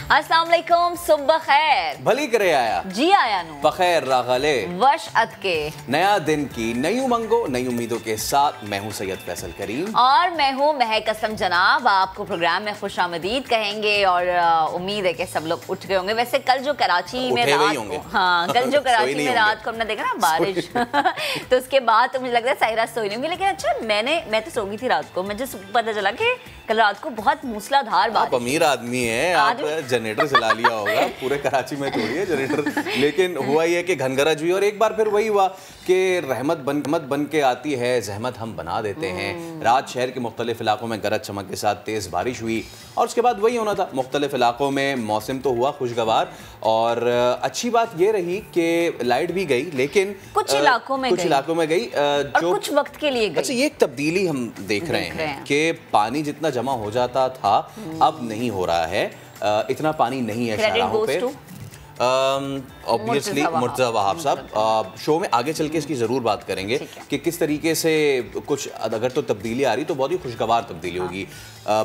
अस्सलाम वालेकुम, सुबह खैर। भली करे आया जी आया नु बखैर रागले वश अत के। नया दिन की नई उमंगों नई उम्मीदों के साथ मैं हूं सैयद फैसल करीम और मैं हूं महक असलम जनाब। आपको प्रोग्राम में खुशामदीद कहेंगे और उम्मीद है कि सब लोग उठ गए होंगे। वैसे कल जो कराची में रात को कल जो कराची में रात को हमने देखा ना बारिश तो उसके बाद तो मुझे लगता है साइरा सोई नहीं होंगी, लेकिन अच्छा मैं तो सो गई थी रात को। मुझे पता चला कि कल रात को बहुत मूसलाधार बारिश। आप अमीर आदमी हैं, आप जनरेटर चला लिया होगा, पूरे कराची में थोड़ी है जनरेटर। लेकिन हुआ ये कि घनगरज हुई और एक बार फिर वही हुआ कि रहमत बन के आती है, जहमत हम बना देते हैं। रात शहर के मुख्तलिफ इलाकों में गरज चमक के साथ तेज़ बारिश हुई और उसके बाद वही होना था। मुख्तलिफ इलाकों में मौसम तो हुआ खुशगवार और अच्छी बात ये रही कि लाइट भी गई, लेकिन कुछ इलाकों में गई जो कुछ वक्त के लिए गई। अच्छा, ये एक तब्दीली हम देख रहे हैं कि पानी जितना जमा हो जाता था अब नहीं हो रहा है। इतना पानी नहीं है शाहराहों पे। ऑब्वियसली मुर्तज़ा वहाब साहब शो में आगे चल के इसकी ज़रूर बात करेंगे कि किस तरीके से कुछ अगर तो तब्दीली आ रही तो बहुत ही खुशगवार तब्दीली होगी।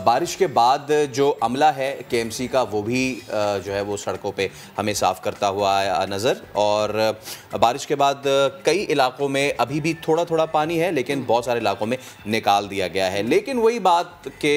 बारिश के बाद जो अमला है KMC का वो भी जो है वो सड़कों पे हमें साफ़ करता हुआ नज़र। और बारिश के बाद कई इलाकों में अभी भी थोड़ा थोड़ा पानी है, लेकिन बहुत सारे इलाकों में निकाल दिया गया है। लेकिन वही बात कि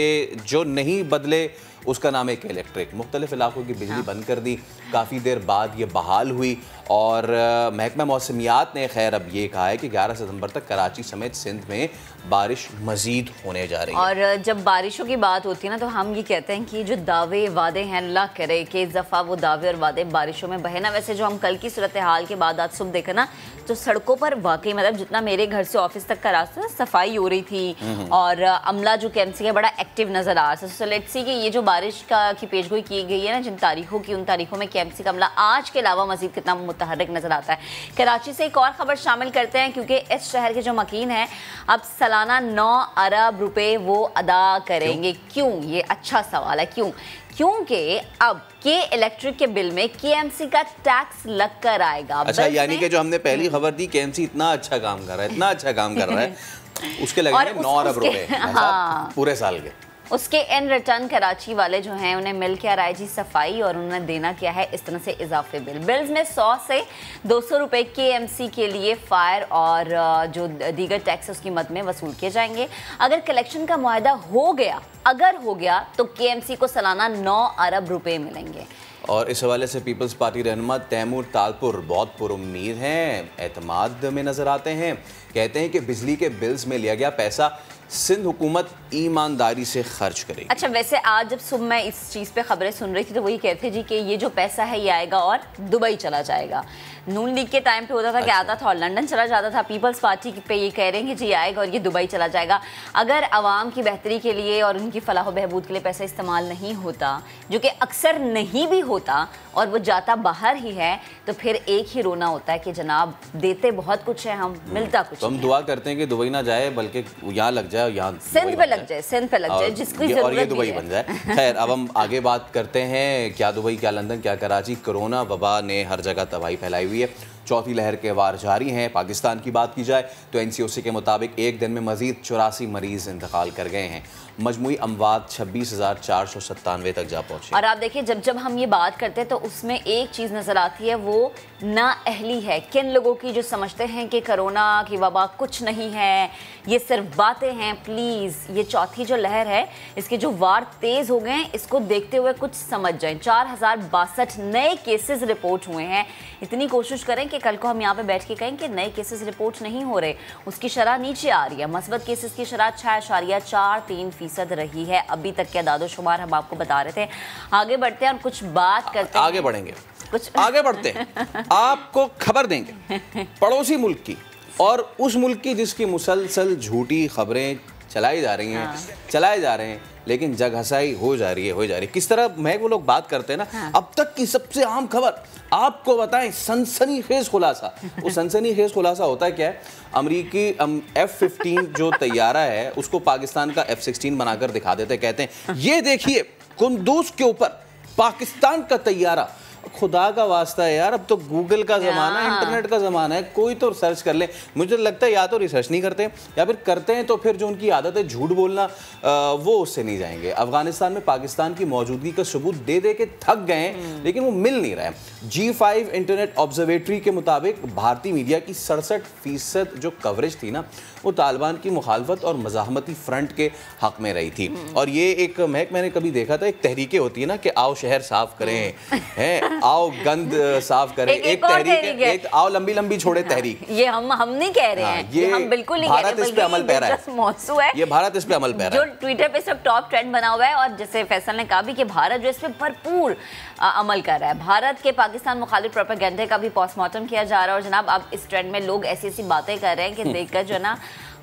जो नहीं बदले उसका नाम है इलेक्ट्रिक। मुख्तलिफ इलाकों की बिजली बंद कर दी, काफ़ी देर बाद ये बहाल हुई और महकमा मौसमियात ने खैर अब ये कहा है कि 11 सितंबर तक कराची समेत सिंध में बारिश मज़ीद होने जा रही है। और जब बारिशों की बात होती है ना तो हम ये कहते हैं कि जो दावे वादे हैं, अल्लाह करे कि इस दफ़ा वो दावे और वादे बारिशों में बहे ना। वैसे जो हम कल की सूरत हाल के बाद आज सुबह देखा ना तो सड़कों पर वाकई मतलब जितना मेरे घर से ऑफिस तक का रास्ता सफाई हो रही थी और अमला जो KMC का बड़ा एक्टिव नज़र आ रहा है। सो लेट्स सी कि ये जो बारिश की पेशगोई की गई है ना जिन तारीखों की, उन तारीखों में KMC का अमला आज के अलावा मज़ीद कितना मुतहर्रिक नज़र आता है। कराची से एक और ख़बर शामिल करते हैं क्योंकि इस शहर के जो मकीन हैं अब सालाना 9 अरब रुपए वो अदा करेंगे। क्यों? ये अच्छा सवाल है। क्योंकि अब के इलेक्ट्रिक के बिल में KMC का टैक्स लग कर आएगा। अच्छा, यानी कि जो हमने पहली खबर दी KMC इतना अच्छा काम कर रहा है उसके लगेंगे 9 अरब रुपए पूरे साल के। उसके इन रिटर्न कराची वाले जो हैं उन्हें मिल के आ रहा है जी सफाई और उन्होंने देना क्या है इस तरह से इजाफे बिल्स में 100 से 200 रुपए KMC के लिए फायर और जो दीगर टैक्स उसकी मद में वसूल किए जाएंगे। अगर कलेक्शन का मुआहदा हो गया तो KMC को सालाना 9 अरब रुपए मिलेंगे। और इस हवाले से पीपल्स पार्टी रहनुमा तैमूर तालपुर बहुत पुरुम्मीद हैं, एतमाद में नजर आते हैं। कहते हैं कि बिजली के बिल्स में लिया गया पैसा सिंध हुकूमत ईमानदारी से खर्च करेगी। अच्छा, वैसे आज जब सुबह मैं इस चीज़ पे खबरें सुन रही थी तो वही कहते जी कि ये जो पैसा है ये आएगा और दुबई चला जाएगा। नून लीग के टाइम पे होता था कि आता था और लंदन चला जाता था। पीपल्स पार्टी पे ये कह रहे हैं कि जी आएगा और ये दुबई चला जाएगा। अगर आवाम की बेहतरी के लिए और उनकी फलाह बहबूद के लिए पैसा इस्तेमाल नहीं होता, जो कि अक्सर नहीं भी होता और वो जाता बाहर ही है, तो फिर एक ही रोना होता है कि जनाब देते बहुत कुछ है, हम मिलता कुछ। तो हम दुआ करते हैं कि दुबई ना जाए बल्कि यहाँ लग जाए, यहाँ सिंध पे लग जाए जिसकी और ये दुबई बन जाए। खैर, अब हम आगे बात करते हैं। क्या दुबई, क्या लंदन, क्या कराची। कोरोना वबा ने हर जगह तबाही फैलाई हुई है। चौथी लहर के वार जारी हैं। पाकिस्तान की बात की जाए तो NCOC के मुताबिक एक दिन में मजीद 84 मरीज इंतकाल कर गए हैं। मजमूई अमवात 26,497 तक जा पहुंचे। और आप देखिए जब हम ये बात करते हैं तो उसमें एक चीज़ नज़र आती है, वो नाअहली है किन लोगों की जो समझते हैं कि कोरोना की वबा कुछ नहीं है, ये सिर्फ बातें हैं। प्लीज़ ये चौथी जो लहर है इसके जो वार तेज़ हो गए हैं इसको देखते हुए कुछ समझ जाएं। 4062 नए केसेस रिपोर्ट हुए हैं। इतनी कोशिश करें कि कल को हम यहाँ पे बैठ के कहें कि नए केसेस रिपोर्ट नहीं हो रहे, उसकी शरह नीचे आ रही है। मस्बत केसेस की शरह 6.43% रही है। अभी तक के दादोशुमार हम आपको बता रहे थे। आगे बढ़ते हैं और कुछ बात करते हैं। आगे बढ़ते हैं आपको खबर देंगे पड़ोसी मुल्क की और उस मुल्क की जिसकी मुसलसल झूठी खबरें चलाई जा रही हैं, चलाए जा रहे हैं, लेकिन जग हसाई हो जा रही है। किस तरह मैं वो लोग बात करते हैं ना। अब तक की सबसे आम खबर आपको बताएं, सनसनीखेज खुलासा। वो सनसनीखेज खुलासा होता है क्या है? अमरीकी F-15 जो तैयारा है उसको पाकिस्तान का F-16 बनाकर दिखा देते, कहते हैं ये देखिए कुंदूज के ऊपर पाकिस्तान का तैयारा खुदा का वास्ता है यार, अब तो गूगल का ज़माना है, इंटरनेट का ज़माना है, कोई तो सर्च कर ले। मुझे लगता है या तो रिसर्च नहीं करते या फिर करते हैं तो फिर जो उनकी आदत है झूठ बोलना, वो उससे नहीं जाएंगे। अफगानिस्तान में पाकिस्तान की मौजूदगी का सबूत दे दे के थक गए हैं, लेकिन वो मिल नहीं रहा है। G5 इंटरनेट ऑब्जर्वेटरी के मुताबिक भारतीय मीडिया की 67% जो कवरेज थी ना, वो तालिबान की मुखालफत और मज़ाहमती फ्रंट के हक में रही थी। और ये एक मैंने कभी देखा था, एक तहरीकें होती है ना कि आओ शहर साफ करें, हैं, आओ गंद साफ करें, एक तहरीक, एक आओ लंबी लंबी छोड़े तहरीक। ये हम नहीं कह रहे हैं, ये हम बिल्कुल नहीं कह रहे, भारत इस पे अमल पैरा है, ये भारत इस पे अमल पैरा है, जो ट्विटर पे सब टॉप ट्रेंड बना हुआ है। और जैसे फैसल ने कहा भी कि भारत जो इस पे भरपूर अमल कर रहा है। भारत के पाकिस्तान मुखालिफ प्रोपेगेंडे का भी पोस्टमार्टम किया जा रहा है। और जनाब अब इस ट्रेंड में लोग ऐसी ऐसी बातें कर रहे हैं कि देखकर जो है ना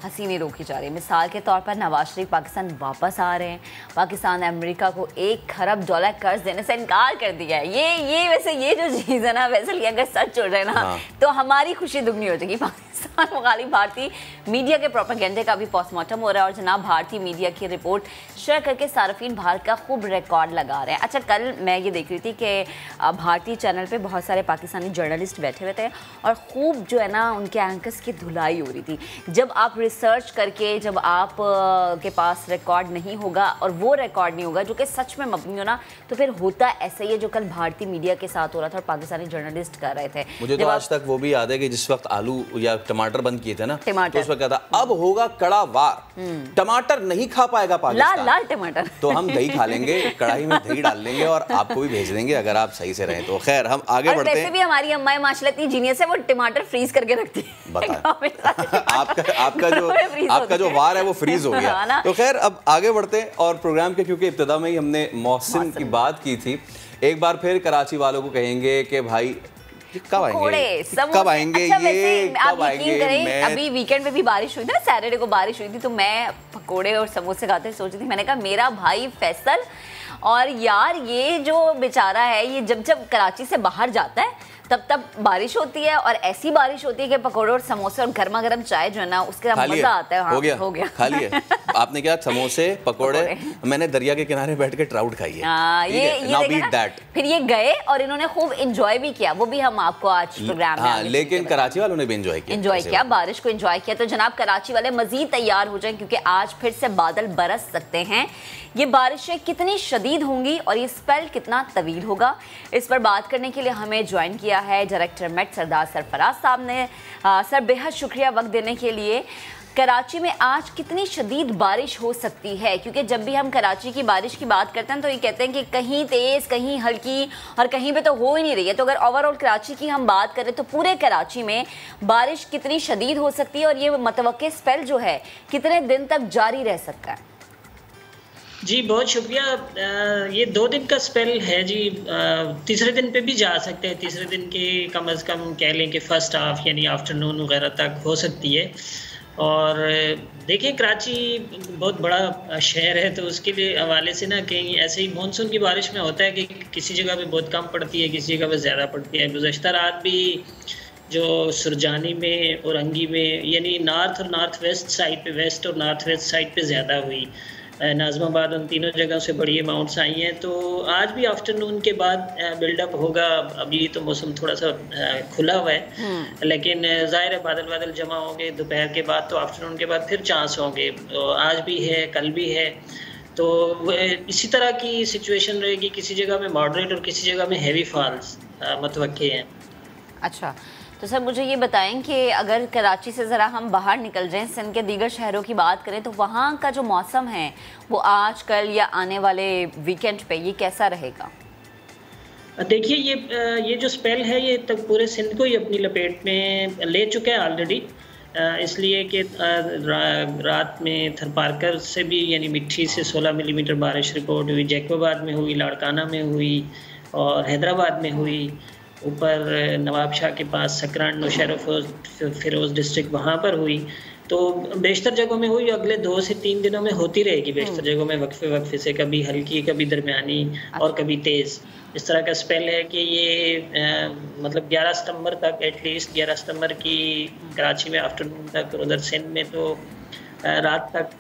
हंसी नहीं रोकी जा रही। मिसाल के तौर पर नवाज शरीफ पाकिस्तान वापस आ रहे हैं, पाकिस्तान ने अमेरिका को $1 खरब कर्ज देने से इनकार कर दिया है। ये वैसे ये जो चीज़ है ना, वैसे ये अगर सच हो रहे ना तो हमारी खुशी दुगनी हो जाएगी। पाकिस्तान मुखालिफ भारतीय मीडिया के प्रोपेगेंडे का भी पोस्टमार्टम हो रहा है। और जनाब भारतीय मीडिया की रिपोर्ट शेयर करके सार्फिन भारत का खूब रिकॉर्ड लगा रहे हैं। अच्छा, कल मैं ये देख रही थी कि भारतीय चैनल पे बहुत सारे पाकिस्तानी जर्नलिस्ट बैठे हुए थे और खूब जो है ना उनके एंकर्स की धुलाई हो रही थी। जब आप रिसर्च करके, जब आप के पास रिकॉर्ड नहीं होगा और वो रिकॉर्ड नहीं होगा जो कि सच में मबनी हो ना, तो फिर होता ऐसा ही है जो कल भारतीय मीडिया के साथ हो रहा था और पाकिस्तानी जर्नलिस्ट कर रहे थे। मुझे तो आज तक वो भी याद है कि जिस वक्त आलू या टमाटर बंद किए थे ना, तो उस वक्त क्या था, अब होगा कड़ा वार, टमाटर नहीं खा पाएगा पाकिस्तान, लाल टमाटर, तो हम दही खा लेंगे, कढ़ाई में दही डाल लेंगे और आपको भी भेज देंगे अगर आप सही से रहें तो। खैर हम आगे बढ़ते हैं। वैसे भी हमारी अम्मा माशाल्लाह इतनी जीनियस है, वो टमाटर फ्रीज करके रखती है। आपका जो वार है वो फ्रीज हो गया। तो खैर अब आगे बढ़ते हैं और प्रोग्राम के क्योंकि इब्तिदा में ही हमने मौसम की बात की थी, एक बार फिर कराची वालों को कहेंगे कि भाई कब आएंगे, कब आएंगे, ये कब आएंगे। अभी वीकेंड पे भी बारिश हुई थी ना, सैटरडे को बारिश हुई थी, तो मैं पकोड़े और समोसे खाते सोच रही थी। मैंने कहा मेरा भाई फैसल, और यार ये जो बेचारा है, ये जब जब कराची से बाहर जाता है तब बारिश होती है और ऐसी बारिश होती है कि पकौड़े और समोसे और गर्मा गर्म चाय जो है ना उसके मजा आता है। हाँ, हो गया खा लिए आपने क्या समोसे पकौड़े, मैंने दरिया के किनारे बैठ के ट्राउट खाई है। ये फिर ये गए और इन्होंने खूब एंजॉय भी किया, वो भी हम आपको आज प्रोग्राम में। लेकिन कराची वालों ने भी एंजॉय किया, बारिश को एंजॉय किया। तो जनाब कराची वाले मजीद तैयार हो जाएं क्योंकि आज फिर से बादल बरस सकते हैं। ये बारिशें कितनी शदीद होंगी और ये स्पेल कितना तवील होगा, इस पर बात करने के लिए हमें ज्वाइन किया है डायरेक्टर मेट सरदार सरफराज साहब ने। सर बेहद शुक्रिया वक्त देने के लिए। कराची में आज कितनी शदीद बारिश हो सकती है, क्योंकि जब भी हम कराची की बारिश की बात करते हैं तो ये कहते हैं कि कहीं तेज़, कहीं हल्की और कहीं पे तो हो ही नहीं रही है। तो अगर ओवरऑल कराची की हम बात करें तो पूरे कराची में बारिश कितनी शदीद हो सकती है और ये मतवक्के स्पेल जो है कितने दिन तक जारी रह सकता है? जी बहुत शुक्रिया। ये 2 दिन का स्पेल है जी, तीसरे दिन पे भी जा सकते हैं। तीसरे दिन के कम अज़ कम कह लें कि फ़र्स्ट हाफ यानी आफ्टरनून वगैरह तक हो सकती है। और देखिए कराची बहुत बड़ा शहर है तो उसके लिए हवाले से ना कहीं ऐसे ही मानसून की बारिश में होता है कि किसी जगह पे बहुत कम पड़ती है, किसी जगह पे ज़्यादा पड़ती है। गुज़श्ता रात भी जो सुरजानी में और अंगी में यानी नॉर्थ और नॉर्थ वेस्ट साइड पे, वेस्ट और नॉर्थ वेस्ट साइड पे ज़्यादा हुई। नाज़माबाद उन तीनों जगह से बड़ी अमाउंट्स आई हैं। तो आज भी आफ्टरनून के बाद बिल्डअप होगा। अभी तो मौसम थोड़ा सा खुला हुआ है, लेकिन ज़ाहिर है बादल बादल जमा होंगे दोपहर के बाद, तो आफ्टरनून के बाद फिर चांस होंगे। तो आज भी है, कल भी है, तो इसी तरह की सिचुएशन रहेगी। किसी जगह में मॉडरेट और किसी जगह में हैवी फॉल्स मतवक्के हैं। अच्छा, तो सर मुझे ये बताएं कि अगर कराची से ज़रा हम बाहर निकल जाएं, सिंध के दीगर शहरों की बात करें तो वहाँ का जो मौसम है वो आज कल या आने वाले वीकेंड पे ये कैसा रहेगा? देखिए ये जो स्पेल है ये तक पूरे सिंध को ही अपनी लपेट में ले चुका है ऑलरेडी, इसलिए कि रात में थरपारकर से भी यानी मिट्टी से 16 मिलीमीटर बारिश रिपोर्ट हुई, जैकोबाद में हुई, लाड़काना में हुई और हैदराबाद में हुई। ऊपर नवाब शाह के पास सकरान नौशहर फिरोज़ डिस्ट्रिक्ट वहाँ पर हुई। तो बेशतर जगहों में हुई, अगले 2 से 3 दिनों में होती रहेगी। बेशतर जगहों में वक्फे से कभी हल्की, कभी दरमियानी और कभी तेज़। इस तरह का स्पेल है कि ये मतलब 11 सितंबर तक, एटलीस्ट 11 सितंबर की कराची में आफ्टरनून तक, उधर सिंध में तो रात तक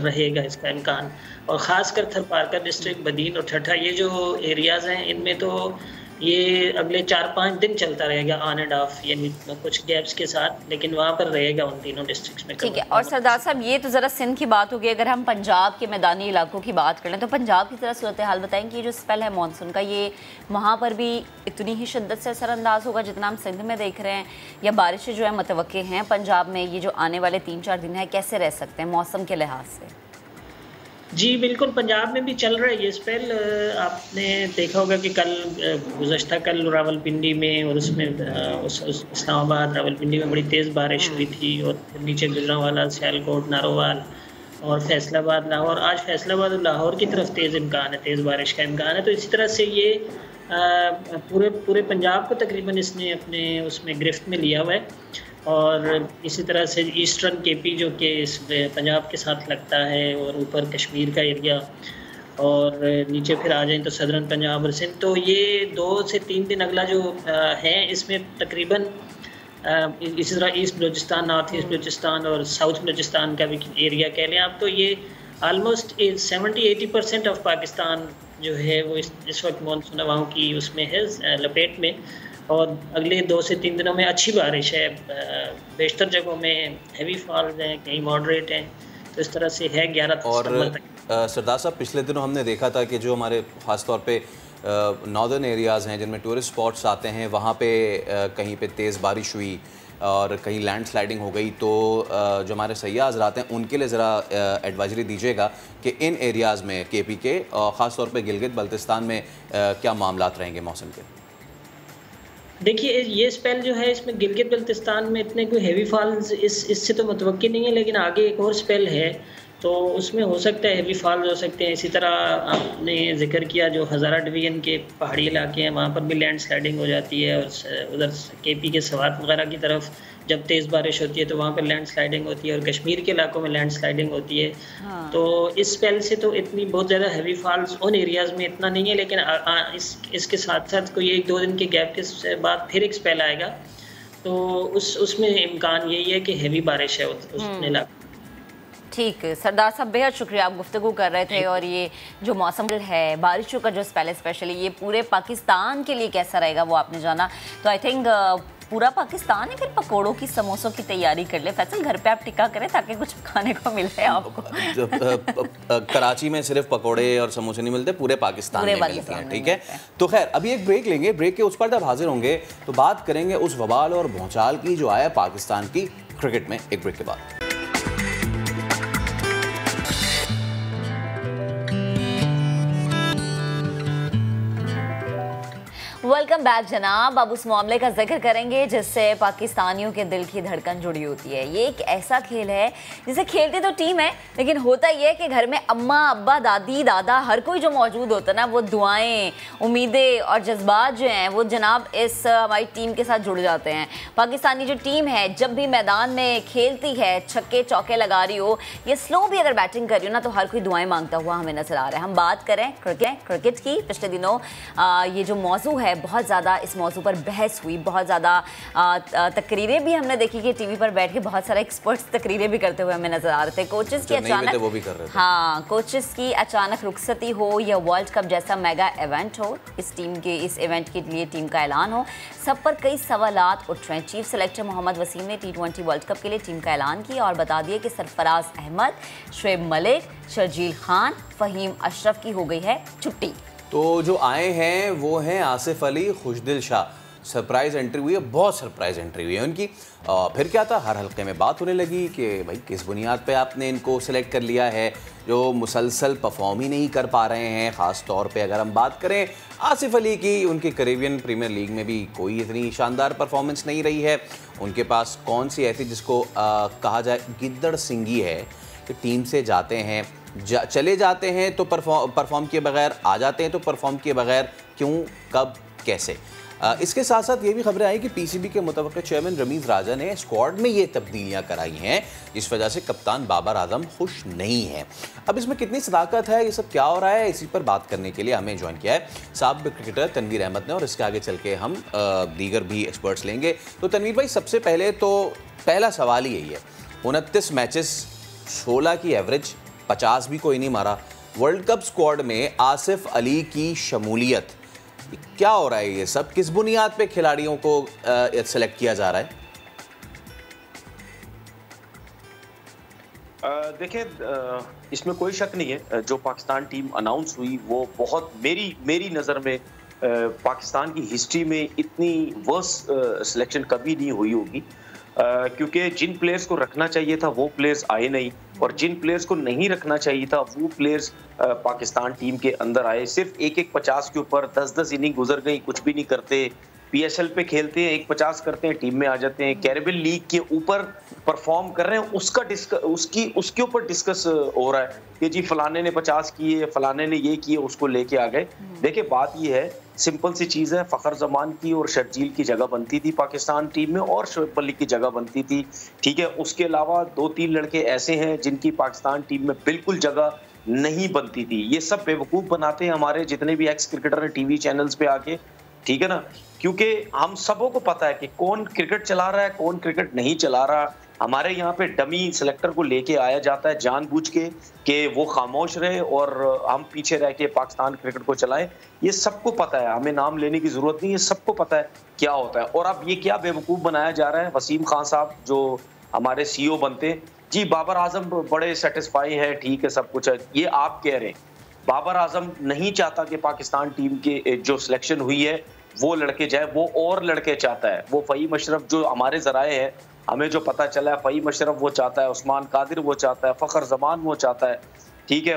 रहेगा इसका इम्कान। और ख़ासकर थरपारकर डिस्ट्रिक्ट, बदीन और ठट्ठा, ये जो एरियाज़ हैं इनमें तो ये अगले 4-5 दिन चलता रहेगा ऑन एंड ऑफ, यानी कुछ गैप्स के साथ, लेकिन वहाँ पर रहेगा उन तीनों डिस्ट्रिक्ट्स में। ठीक है। और सरदार साहब, ये तो ज़रा सिंध की बात होगी, अगर हम पंजाब के मैदानी इलाकों की बात कर लें तो पंजाब की तरह सूरत हाल बताएं कि ये जो स्पेल है मानसून का, ये वहाँ पर भी इतनी ही शिद्दत से असरअंदाज होगा जितना हम सिंध में देख रहे हैं, या बारिशें जो है मतवक्के हैं पंजाब में ये जो आने वाले 3-4 दिन है, कैसे रह सकते हैं मौसम के लिहाज से? जी बिल्कुल, पंजाब में भी चल रहा है ये स्पेल। आपने देखा होगा कि गुज़श्ता कल रावलपिंडी में और उसमें इस्लामाबाद रावलपिंडी में बड़ी तेज़ बारिश हुई थी, और नीचे गुजरांवाला, सियालकोट, नारोवाल और फैसलाबाद, लाहौर। आज फैसलाबाद और लाहौर की तरफ तेज़ इम्कान है, तेज़ बारिश का इम्कान है। तो इसी तरह से ये पूरे पंजाब को तकरीबन इसने अपने उसमें गिरफ्त में लिया हुआ है। और इसी तरह से ईस्टर्न केपी जो कि इस पंजाब के साथ लगता है, और ऊपर कश्मीर का एरिया, और नीचे फिर आ जाएं तो सदरन पंजाब और सिंध। तो ये 2 से 3 दिन अगला जो है इसमें तकरीबन इसी तरह east Balochistan, north east Balochistan और साउथ बलूचिस्तान का भी एरिया कह लें आप, तो ये आलमोस्ट 70-80% ऑफ पाकिस्तान जो है वो इस वक्त मानसून हवाओं की उसमें है, लपेट में। और अगले 2 से 3 दिनों में अच्छी बारिश है, बेशतर जगहों में हैवी फॉल्स हैं, कहीं मॉडरेट हैं। तो इस तरह से है 11 और सरदार साहब, पिछले दिनों हमने देखा था कि जो हमारे ख़ास तौर पे नॉर्दर्न एरियाज़ हैं जिनमें टूरिस्ट स्पॉट्स आते हैं, वहाँ पे कहीं पे तेज़ बारिश हुई और कहीं लैंडस्लाइडिंग हो गई। तो जो हमारे सयाह हज़रात हैं उनके लिए ज़रा एडवाइजरी दीजिएगा कि इन एरियाज़ में KP के और ख़ास तौर पे गिलगित बल्तिस्तान में क्या मामलात रहेंगे मौसम के? देखिए, ये स्पेल जो है इसमें गिलगित बल्तिस्तान में इतने कोई हैवी फॉल्स इससे तो मुतवक्की नहीं है, लेकिन आगे एक और स्पेल है तो उसमें हो सकता है हैवी फॉल्स हो सकते हैं। इसी तरह आपने जिक्र किया जो हज़ारा डिवीज़न के पहाड़ी इलाके हैं वहाँ पर भी लैंड स्लाइडिंग हो जाती है, और उधर KP के सवात वगैरह की तरफ जब तेज़ बारिश होती है तो वहाँ पर लैंड स्लाइडिंग होती है, और कश्मीर के इलाकों में लैंड स्लाइडिंग होती है। हाँ। तो इस स्पेल से तो इतनी बहुत ज़्यादा हैवी फॉल्स उन एरियाज़ में इतना नहीं है, लेकिन इसके साथ साथ कोई 1-2 दिन के गैप के बाद फिर एक स्पेल आएगा, तो उसमें इम्कान यही है कि हैवी बारिश है उस इलाके। ठीक, सरदार साहब बेहद शुक्रिया, आप गुफ्तगू कर रहे थे। और ये जो मौसम है बारिशों का जो स्पेल है स्पेशली ये पूरे पाकिस्तान के लिए कैसा रहेगा वो आपने जाना। तो आई थिंक पूरा पाकिस्तान है फिर पकोड़ों की, समोसों की तैयारी कर ले। फैसल घर पे आप टिक्का करें ताकि कुछ खाने को मिले आपको। कराची में सिर्फ पकोड़े और समोसे नहीं मिलते, पूरे पाकिस्तान में मिलते हैं। ठीक है, तो खैर अभी एक ब्रेक लेंगे, ब्रेक के उस पर जब हाजिर होंगे तो बात करेंगे उस वबाल और भूचाल की जो आया पाकिस्तान की क्रिकेट में, एक ब्रेक के बाद। वेलकम बैक जनाब। अब उस मामले का जिक्र करेंगे जिससे पाकिस्तानियों के दिल की धड़कन जुड़ी होती है। ये एक ऐसा खेल है जिसे खेलती तो टीम है, लेकिन होता ये है कि घर में अम्मा, अब्बा, दादी, दादा हर कोई जो मौजूद होता है ना, वो दुआएं, उम्मीदें और जज्बात जो हैं वो जनाब इस हमारी टीम के साथ जुड़ जाते हैं। पाकिस्तानी जो टीम है जब भी मैदान में खेलती है, छक्के चौके लगा रही हो या स्लो भी अगर बैटिंग कर रही हो ना, तो हर कोई दुआएं मांगता हुआ हमें नजर आ रहा है। हम बात करें क्रिकेट की, पिछले दिनों ये जो मौजू है बहुत ज़्यादा इस मौजू पर बहस हुई, बहुत ज़्यादा तकरीरें भी हमने देखी कि टीवी पर बैठ के बहुत सारे एक्सपर्ट्स तकरीरें भी करते हुए हमें नजर आ रहे थे। कोचेस की अचानक वो भी कर रहे थे। हाँ, कोचेस की अचानक रुखसती हो या वर्ल्ड कप जैसा मेगा इवेंट हो, इस इवेंट के लिए टीम का ऐलान हो, सब पर कई सवालात उठ रहे हैं। चीफ सेलेक्टर मोहम्मद वसीम ने T20 वर्ल्ड कप के लिए टीम का ऐलान किया और बता दिया कि सरफराज अहमद, शुएब मलिक, शर्जील खान, फहीम अशरफ की हो गई है छुट्टी। तो जो आए हैं वो हैं आसिफ अली, खुशदिल शाह। सरप्राइज़ एंट्री हुई है, बहुत सरप्राइज़ एंट्री हुई है उनकी। फिर क्या था, हर हल्के में बात होने लगी कि भाई किस बुनियाद पे आपने इनको सिलेक्ट कर लिया है, जो मुसलसल परफॉर्म ही नहीं कर पा रहे हैं। ख़ास तौर पे अगर हम बात करें आसिफ अली की, उनकी कैरेबियन प्रीमियर लीग में भी कोई इतनी शानदार परफॉर्मेंस नहीं रही है। उनके पास कौन सी ऐसी जिसको कहा जाए गिद्दड़ सिंगी है कि टीम से जाते हैं, चले जाते हैं तो परफॉर्म किए बगैर, आ जाते हैं तो परफॉर्म किए बगैर, क्यों, कब, कैसे। इसके साथ साथ ये भी खबरें आई कि PCB के मुतवक्किल चेयरमैन रमीज़ राजा ने स्क्वाड में ये तब्दीलियां कराई हैं, जिस वजह से कप्तान बाबर आजम खुश नहीं है। अब इसमें कितनी सदाकत है, ये सब क्या हो रहा है, इसी पर बात करने के लिए हमें ज्वाइन किया है साबिक क्रिकेटर तनवीर अहमद ने, और इसके आगे चल के हम दीगर भी एक्सपर्ट्स लेंगे। तो तनवीर भाई, सबसे पहले तो पहला सवाल ही यही है 29 मैचेस, 16 की एवरेज, 50 भी कोई नहीं मारा। वर्ल्ड कप स्क्वाड में आसिफ अली की शमूलियत, क्या हो रहा है ये सब? किस बुनियाद पे खिलाड़ियों को सेलेक्ट किया जा रहा है? देखिए, इसमें कोई शक नहीं है, जो पाकिस्तान टीम अनाउंस हुई वो बहुत मेरी नज़र में पाकिस्तान की हिस्ट्री में इतनी वर्स्ट सिलेक्शन कभी नहीं हुई होगी, क्योंकि जिन प्लेयर्स को रखना चाहिए था वो प्लेयर्स आए नहीं, और जिन प्लेयर्स को नहीं रखना चाहिए था वो प्लेयर्स पाकिस्तान टीम के अंदर आए। सिर्फ एक 50 के ऊपर 10 इनिंग गुजर गई, कुछ भी नहीं करते, पीएसएल पे खेलते हैं, 50 करते हैं, टीम में आ जाते हैं, कैरेबियन लीग के ऊपर परफॉर्म कर रहे हैं, उसके ऊपर डिस्कस हो रहा है कि जी फलाने ने 50 किए, फलाने ने ये किए, उसको लेके आ गए। देखिए, बात ये है, सिंपल सी चीज है, फखर जमान की और शर्जील की जगह बनती थी पाकिस्तान टीम में, और शोएब मलिक की जगह बनती थी, ठीक है। उसके अलावा 2-3 लड़के ऐसे हैं जिनकी पाकिस्तान टीम में बिल्कुल जगह नहीं बनती थी। ये सब बेवकूफ बनाते हैं हमारे जितने भी एक्स क्रिकेटर हैं टीवी चैनल्स पे आके, ठीक है ना, क्योंकि हम सबों को पता है कि कौन क्रिकेट चला रहा है, कौन क्रिकेट नहीं चला रहा। हमारे यहाँ पे डमी सिलेक्टर को लेके आया जाता है जानबूझ के कि वो खामोश रहे और हम पीछे रह के पाकिस्तान क्रिकेट को चलाएं। ये सबको पता है, हमें नाम लेने की जरूरत नहीं है, सबको पता है क्या होता है। और अब ये क्या बेवकूफ बनाया जा रहा है, वसीम खान साहब जो हमारे सीईओ बनते हैं, जी बाबर आजम बड़े सेटिस्फाई है, ठीक है, सब कुछ है, ये आप कह रहे हैं। बाबर आजम नहीं चाहता कि पाकिस्तान टीम के जो सिलेक्शन हुई है वो लड़के जाए, वो और लड़के चाहता है। वो फ़हीम अशरफ, जो हमारे ज़राए हैं, हमें जो पता चला है, फ़हीम अशरफ वो चाहता है, उस्मान कादिर वो चाहता है, फ़खर जमान वो चाहता है, ठीक है,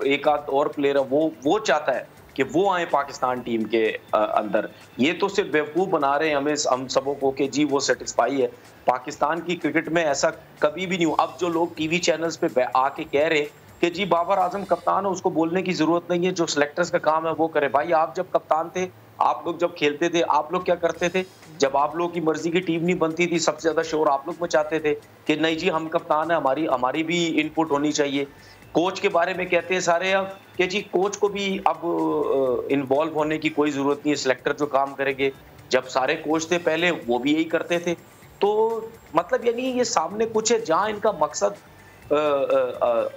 एक आध और प्लेयर है, वो चाहता है कि वो आए पाकिस्तान टीम के अंदर। ये तो सिर्फ बेवकूफ़ बना रहे हैं हमें, हम सबों को, कि जी वो सेटिस्फाई है। पाकिस्तान की क्रिकेट में ऐसा कभी भी नहीं हुआ। अब जो लोग टीवी चैनल्स पे आके कह रहे कि जी बाबर आजम कप्तान है, उसको बोलने की जरूरत नहीं है, जो सिलेक्टर्स का काम है वो करे। भाई, आप जब कप्तान थे, आप लोग जब खेलते थे, आप लोग क्या करते थे? जब आप लोगों की मर्जी की टीम नहीं बनती थी, सबसे ज्यादा शोर आप लोग मचाते थे कि नहीं जी हम कप्तान है, हमारी भी इनपुट होनी चाहिए। कोच के बारे में कहते हैं सारे अब कि जी कोच को भी अब इन्वॉल्व होने की कोई जरूरत नहीं है, सिलेक्टर जो काम करेंगे। जब सारे कोच थे पहले, वो भी यही करते थे। तो मतलब यानी ये सामने कुछ है जहाँ इनका मकसद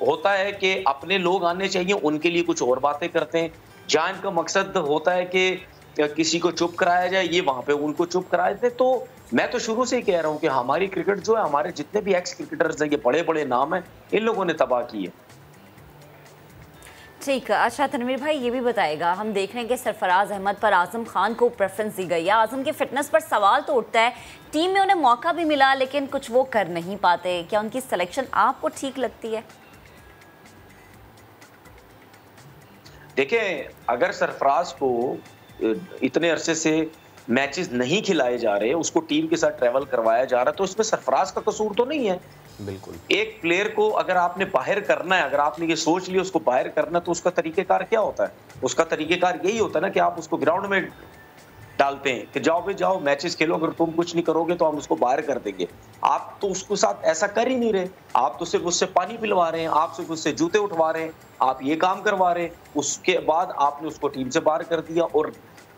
होता है कि अपने लोग आने चाहिए, उनके लिए कुछ और बातें करते हैं। जहाँ इनका मकसद होता है कि किसी को चुप कराया जाए, ये वहां पे उनको चुप कराए थे। तो मैं तो शुरू से ही कह रहा हूँ कि हमारी क्रिकेट जो है, हमारे जितने भी एक्स क्रिकेटर्स हैं, ये बड़े बड़े नाम हैं, इन लोगों ने तबाह की है। ठीक है। अच्छा तनवीर भाई, ये भी बताएगा, हम देख रहे हैं कि सरफराज अहमद पर आजम खान को प्रेफरेंस दी गई है। आजम की फिटनेस पर सवाल तो उठता है, टीम में उन्हें मौका भी मिला लेकिन कुछ वो कर नहीं पाते। क्या उनकी सिलेक्शन आपको ठीक लगती है? देखिए, अगर सरफराज को इतने अरसे से मैचेस नहीं खिलाए जा रहे, उसको टीम के साथ ट्रैवल करवाया जा रहा है, तो इसमें सरफराज का कसूर तो नहीं है। बिल्कुल। एक प्लेयर को अगर आपने बाहर करना है, अगर आपने ये सोच लिया उसको बाहर करना, तो उसका तरीकेकार क्या होता है? उसका तरीकेकार यही होता है ना कि आप उसको ग्राउंड में डालते हैं कि जाओ भाई जाओ, मैचेस खेलो, अगर तुम कुछ नहीं करोगे तो हम उसको बाहर कर देंगे। आप तो उसके साथ ऐसा कर ही नहीं रहे, आप तो सिर्फ उससे पानी पिलवा रहे हैं, आप सिर्फ उससे जूते उठवा रहे हैं, आप ये काम करवा रहे हैं। उसके बाद आपने उसको टीम से बाहर कर दिया, और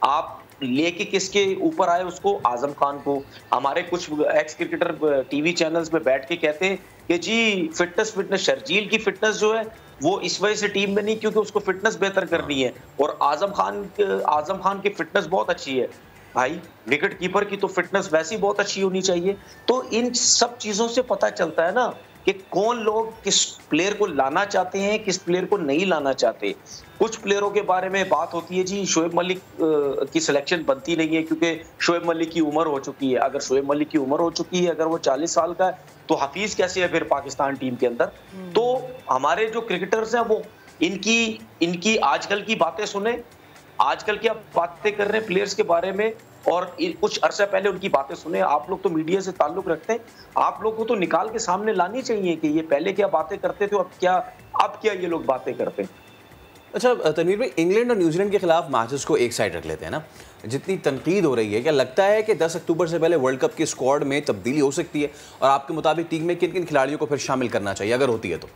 आप लेके किसके ऊपर आए उसको? आजम खान को। हमारे कुछ एक्स क्रिकेटर टीवी चैनल्स पे बैठ के कहते हैं कि जी फिटनेस शर्जील की फिटनेस जो है वो इस वजह से टीम में नहीं क्योंकि उसको फिटनेस बेहतर करनी है, और आजम खान की फिटनेस बहुत अच्छी है। भाई, विकेट कीपर की तो फिटनेस वैसी बहुत अच्छी होनी चाहिए। तो इन सब चीजों से पता चलता है ना कि कौन लोग किस प्लेयर को लाना चाहते हैं, किस प्लेयर को नहीं लाना चाहते। कुछ प्लेयरों के बारे में बात होती है जी शोएब मलिक की सिलेक्शन बनती नहीं है क्योंकि शोएब मलिक की उम्र हो चुकी है। अगर शोएब मलिक की उम्र हो चुकी है, अगर वो 40 साल का है, तो हफीज कैसे है फिर पाकिस्तान टीम के अंदर? तो हमारे जो क्रिकेटर्स हैं वो इनकी आजकल की बातें सुने, आजकल की आप बातें कर रहे हैं प्लेयर्स के बारे में, और कुछ अरसा पहले उनकी बातें सुने। आप लोग तो मीडिया से ताल्लुक रखते हैं, आप लोग को तो निकाल के सामने लानी चाहिए कि ये पहले क्या बातें करते थे, अब क्या ये लोग बातें करते हैं। अच्छा तनवीर भाई, इंग्लैंड और न्यूजीलैंड के खिलाफ मैचेस को एक साइड रख लेते हैं ना, जितनी तनकीद हो रही है, क्या लगता है कि 10 अक्टूबर से पहले वर्ल्ड कप के स्क्वाड में तब्दीली हो सकती है? और आपके मुताबिक टीम में किन किन खिलाड़ियों को फिर शामिल करना चाहिए अगर होती है तो?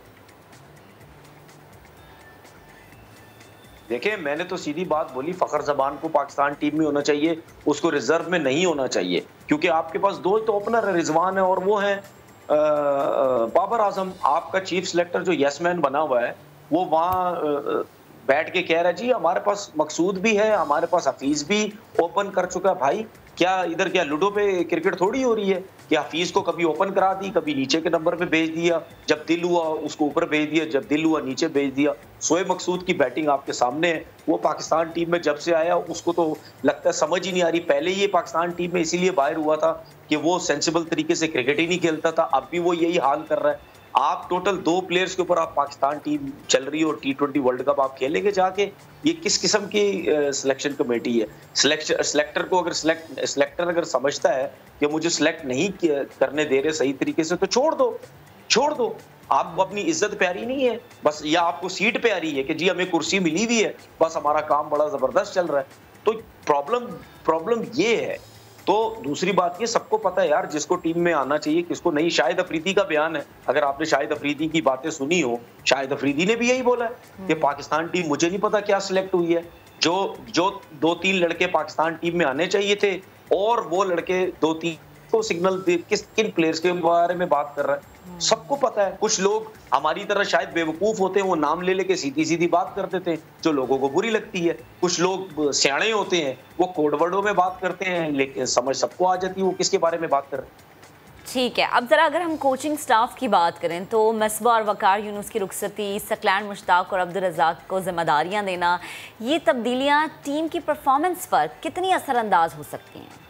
देखिए, मैंने तो सीधी बात बोली, फखर जमान को पाकिस्तान टीम में होना चाहिए, उसको रिजर्व में नहीं होना चाहिए, क्योंकि आपके पास दो तो ओपनर है, रिजवान है और वो है बाबर आजम आपका चीफ सिलेक्टर जो यस मैन बना हुआ है, वो वहाँ बैठ के कह रहा है जी हमारे पास मकसूद भी है, हमारे पास हफीज भी ओपन कर चुका है। भाई क्या इधर क्या लूडो पे क्रिकेट थोड़ी हो रही है कि हफीज को कभी ओपन करा दी, कभी नीचे के नंबर पे भेज दिया, जब दिल हुआ उसको ऊपर भेज दिया, जब दिल हुआ नीचे भेज दिया। शोएब मकसूद की बैटिंग आपके सामने है, वो पाकिस्तान टीम में जब से आया उसको तो लगता है समझ ही नहीं आ रही। पहले ये पाकिस्तान टीम में इसीलिए बाहर हुआ था कि वो सेंसिबल तरीके से क्रिकेट ही नहीं खेलता था, अब भी वो यही हाल कर रहा है। आप टोटल 2 प्लेयर्स के ऊपर आप पाकिस्तान टीम चल रही है और T20 वर्ल्ड कप आप खेलेंगे जाके, ये किस किस्म की सिलेक्शन कमेटी है? सिलेक्टर को अगर सिलेक्टर अगर समझता है कि मुझे सिलेक्ट नहीं करने दे रहे सही तरीके से, तो छोड़ दो। आपको अपनी इज्जत प्यारी नहीं है बस, या आपको सीट प्यारी है कि जी हमें कुर्सी मिली हुई है, बस हमारा काम बड़ा जबरदस्त चल रहा है। तो प्रॉब्लम ये है। तो दूसरी बात ये सबको पता है यार जिसको टीम में आना चाहिए किसको नहीं। शाहिद अफरीदी का बयान है, अगर आपने शाहिद अफरीदी की बातें सुनी हो, शाहिद अफरीदी ने भी यही बोला है कि पाकिस्तान टीम मुझे नहीं पता क्या सिलेक्ट हुई है, जो 2-3 लड़के पाकिस्तान टीम में आने चाहिए थे और वो लड़के 2-3 को सिग्नल दे, किन प्लेयर्स के बारे में बात कर रहा है सबको पता है। कुछ लोग हमारी तरह शायद बेवकूफ होते हैं, वो नाम ले लेके सीधी सीधी बात कर देते हैं जो लोगों को बुरी लगती है। कुछ लोग सियाणे होते हैं, वो कोड वर्डों में बात करते हैं, लेकिन समझ सबको आ जाती है वो किसके बारे में बात कर रहे हैं। ठीक है, अब ज़रा अगर हम कोचिंग स्टाफ की बात करें तो मिसबा और वकार यूनुस की रुखसती, सकलैन मुश्ताक और अब्दुल रज़ाक को जिम्मेदारियां देना, ये तब्दीलियां टीम की परफॉर्मेंस पर कितनी असरअंदाज हो सकती हैं?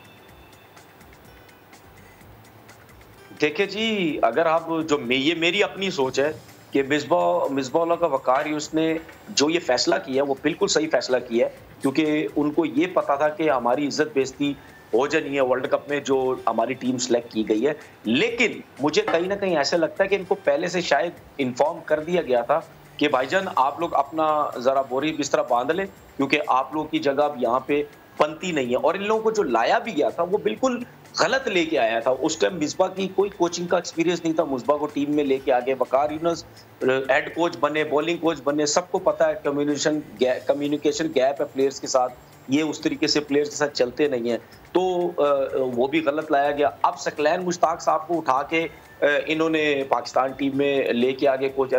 देखिए जी, अगर आप ये मेरी अपनी सोच है कि मिसबाउल्लाह का वकार यूनुस ने जो ये फैसला किया वो बिल्कुल सही फैसला किया है, क्योंकि उनको ये पता था कि हमारी इज्जत बेइज्जती हो जानी है वर्ल्ड कप में जो हमारी टीम सेलेक्ट की गई है। लेकिन मुझे कहीं ना कहीं ऐसा लगता है कि इनको पहले से शायद इन्फॉर्म कर दिया गया था कि भाईजान आप लोग अपना जरा बोरी बिस्तरा बांध लें, क्योंकि आप लोगों की जगह अब यहाँ पे बनती नहीं है। और इन लोगों को जो लाया भी गया था वो बिल्कुल गलत लेके आया था। उस टाइम मिसबा की कोई कोचिंग का एक्सपीरियंस नहीं था, मिसबा को टीम में लेके आगे वकार यूनुस हेड कोच बने, बॉलिंग कोच बने, सबको पता है कम्युनिकेशन गैप है प्लेयर्स के साथ, ये उस तरीके से प्लेयर्स के साथ चलते नहीं है, तो वो भी गलत लाया गया। अब सकलैन मुश्ताक साहब को उठा के इन्होंने पाकिस्तान टीम में लेके आगे कोच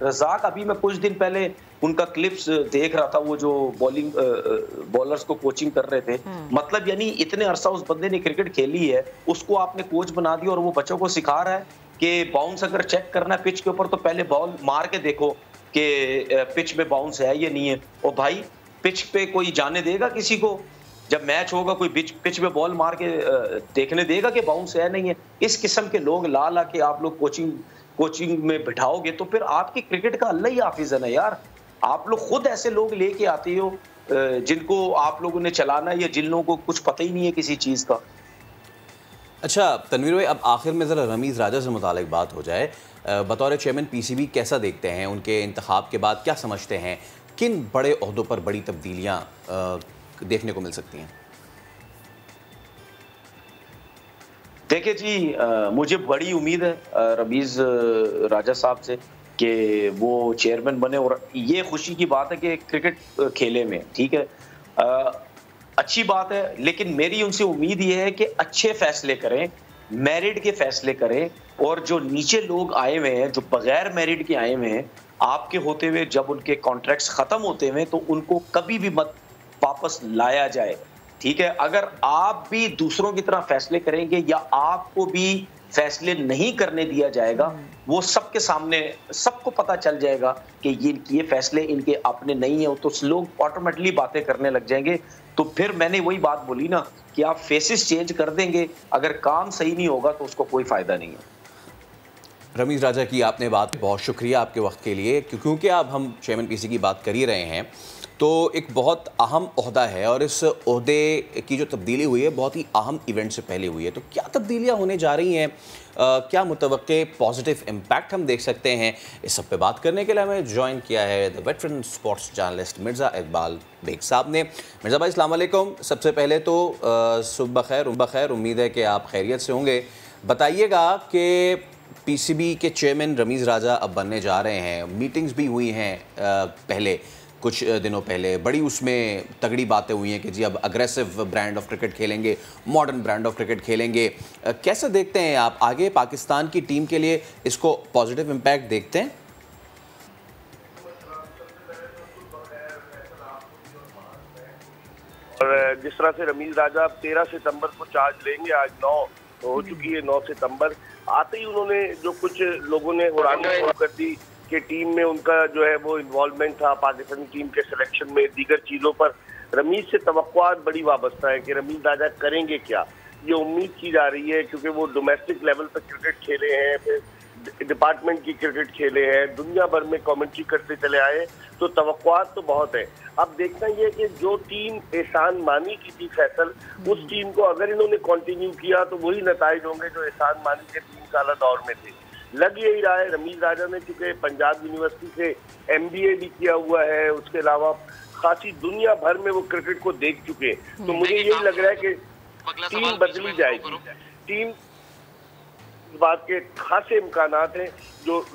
रज़ाक अभी मैं कुछ दिन पहले उनका क्लिप्स देख रहा था, वो जो बॉलर्स को कोचिंग कर रहे थे, मतलब यानी इतने अरसा उस बंदे ने क्रिकेट खेली है, उसको आपने कोच बना दिया और वो बच्चों को सिखा रहा है कि बाउंस अगर चेक करना है पिच के ऊपर तो पहले बॉल मार के देखो कि पिच में बाउंस है या नहीं है। और भाई पिच पे कोई जाने देगा किसी को? जब मैच होगा कोई पिच पे बॉल मार के देखने देगा कि बाउंस है नहीं है? इस किस्म के लोग ला के आप लोग कोचिंग में बिठाओगे तो फिर आपकी क्रिकेट का अल्लाह ही हाफिज है ना यार। आप लोग खुद ऐसे लोग लेके आते हो जिनको आप लोगों ने चलाना, या जिन लोगों को कुछ पता ही नहीं है किसी चीज़ का। अच्छा तनवीर भाई, अब आखिर में ज़रा रमीज़ राजा से मुतालिक बात हो जाए। बतौर चेयरमैन PCB कैसा देखते हैं उनके इंतखाब के बाद, क्या समझते हैं किन बड़े ओहदों पर बड़ी तब्दीलियाँ देखने को मिल सकती हैं? देखिए जी, मुझे बड़ी उम्मीद है रमीज़ राजा साहब से कि वो चेयरमैन बने, और ये खुशी की बात है कि क्रिकेट खेले में, ठीक है, अच्छी बात है। लेकिन मेरी उनसे उम्मीद ये है कि अच्छे फैसले करें, मेरिट के फैसले करें, और जो नीचे लोग आए हुए हैं जो बगैर मेरिट के आए हुए हैं, आपके होते हुए जब उनके कॉन्ट्रैक्ट्स खत्म होते हुए तो उनको कभी भी मत वापस लाया जाए, ठीक है। अगर आप भी दूसरों की तरह फैसले करेंगे या आपको भी फैसले नहीं करने दिया जाएगा, वो सबके सामने सबको पता चल जाएगा कि ये फैसले इनके अपने नहीं है, तो लोग ऑटोमेटिकली बातें करने लग जाएंगे। तो फिर मैंने वही बात बोली ना कि आप फेसेस चेंज कर देंगे, अगर काम सही नहीं होगा तो उसको कोई फायदा नहीं है। रमीज़ राजा की आपने बात, बहुत शुक्रिया आपके वक्त के लिए, क्योंकि अब हम चेयरमैन PCB की बात कर ही रहे हैं तो एक बहुत अहम ओहदा है और इस ओहदे की जो तब्दीली हुई है बहुत ही अहम इवेंट से पहले हुई है। तो क्या तब्दीलियां होने जा रही हैं, क्या मुतवक्के पॉजिटिव इम्पैक्ट हम देख सकते हैं, इस सब पे बात करने के लिए हमें ज्वाइन किया है the veteran sports journalist Mirza Iqbal Baig साहब ने। मिर्ज़ा भाई अस्सलाम वालेकुम। सबसे पहले तो सुबह खैर, उम्मीद है कि आप खैरियत से होंगे। बताइएगा कि PCB के चेयरमैन रमीज़ राजा अब बनने जा रहे हैं, मीटिंग्स भी हुई हैं पहले, कुछ दिनों पहले, बड़ी उसमें तगड़ी बातें हुई हैं कि जी अब अग्रेसिव ब्रांड ऑफ क्रिकेट खेलेंगे, मॉडर्न ब्रांड ऑफ क्रिकेट खेलेंगे। कैसे देखते हैं आप आगे पाकिस्तान की टीम के लिए इसको पॉजिटिव इम्पैक्ट देखते हैं? और जिस तरह से रमीज राजा 13 सितंबर को चार्ज लेंगे, आज 9 हो चुकी है, 9 सितंबर आते ही उन्होंने जो कुछ लोगों ने उड़ानी शुरू कर दी कि टीम में उनका जो है वो इन्वॉल्वमेंट था पाकिस्तानी टीम के सिलेक्शन में, दीगर चीज़ों पर रमीज से तवक्कुआत बड़ी वाबस्ता है कि रमीज राजा करेंगे क्या। ये उम्मीद की जा रही है क्योंकि वो डोमेस्टिक लेवल पर क्रिकेट खेले हैं, फिर डिपार्टमेंट की क्रिकेट खेले हैं, दुनिया भर में कमेंट्री करते चले आए, तो तवक्कुआत तो बहुत है। अब देखना ये कि जो टीम एहसान मानी की थी फैसल, उस टीम को अगर इन्होंने कंटिन्यू किया तो वही नताइज होंगे जो एहसान मानी के 3 साल दौर में थे। लग यही रहा है रमीज राजा ने, चूंकि पंजाब यूनिवर्सिटी से MBA भी किया हुआ है, उसके अलावा खासी दुनिया भर में वो क्रिकेट को देख चुके, तो मुझे यही लग रहा है कि टीम बदली जाएगी। टीम इस बात के खासे इम्कानात हैं जो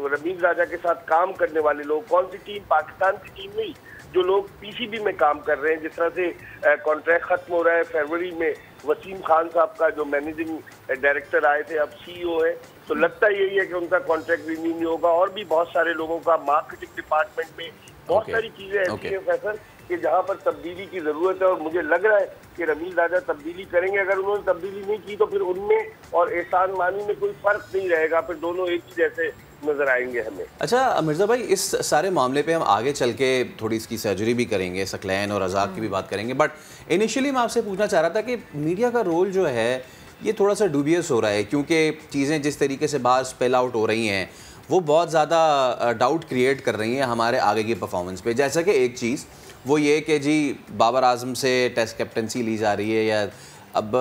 रमीज राजा के साथ काम करने वाले लोग, कौन सी टीम, पाकिस्तान की टीम नहीं, जो लोग PCB में काम कर रहे हैं, जिस तरह से कॉन्ट्रैक्ट खत्म हो रहा है फरवरी में, वसीम खान साहब का जो मैनेजिंग डायरेक्टर आए थे अब CEO है, तो लगता यही है कि उनका कॉन्ट्रैक्ट रिन्यू नहीं होगा। और भी बहुत सारे लोगों का मार्केटिंग डिपार्टमेंट में बहुत सारी चीजें ऐसी हैं फैसल कि जहाँ पर तब्दीली की जरूरत है, और मुझे लग रहा है कि रमीज राजा तब्दीली करेंगे। अगर उन्होंने तब्दीली नहीं की तो फिर उनमें और एहसान मानी में कोई फर्क नहीं रहेगा, फिर दोनों एक ही जैसे नजर आएंगे हमें। अच्छा मिर्ज़ा भाई, इस सारे मामले पे हम आगे चल के थोड़ी इसकी सर्जरी भी करेंगे, सकलैन और रज़ाक की भी बात करेंगे, बट इनिशियली मैं आपसे पूछना चाह रहा था कि मीडिया का रोल जो है ये थोड़ा सा डूबियस हो रहा है, क्योंकि चीज़ें जिस तरीके से बाहर स्पेल आउट हो रही हैं वो बहुत ज़्यादा डाउट क्रिएट कर रही हैं हमारे आगे की परफॉर्मेंस पे। जैसा कि एक चीज़ वो ये कि जी बाबर आजम से टेस्ट कैप्टनसी ली जा रही है, या अब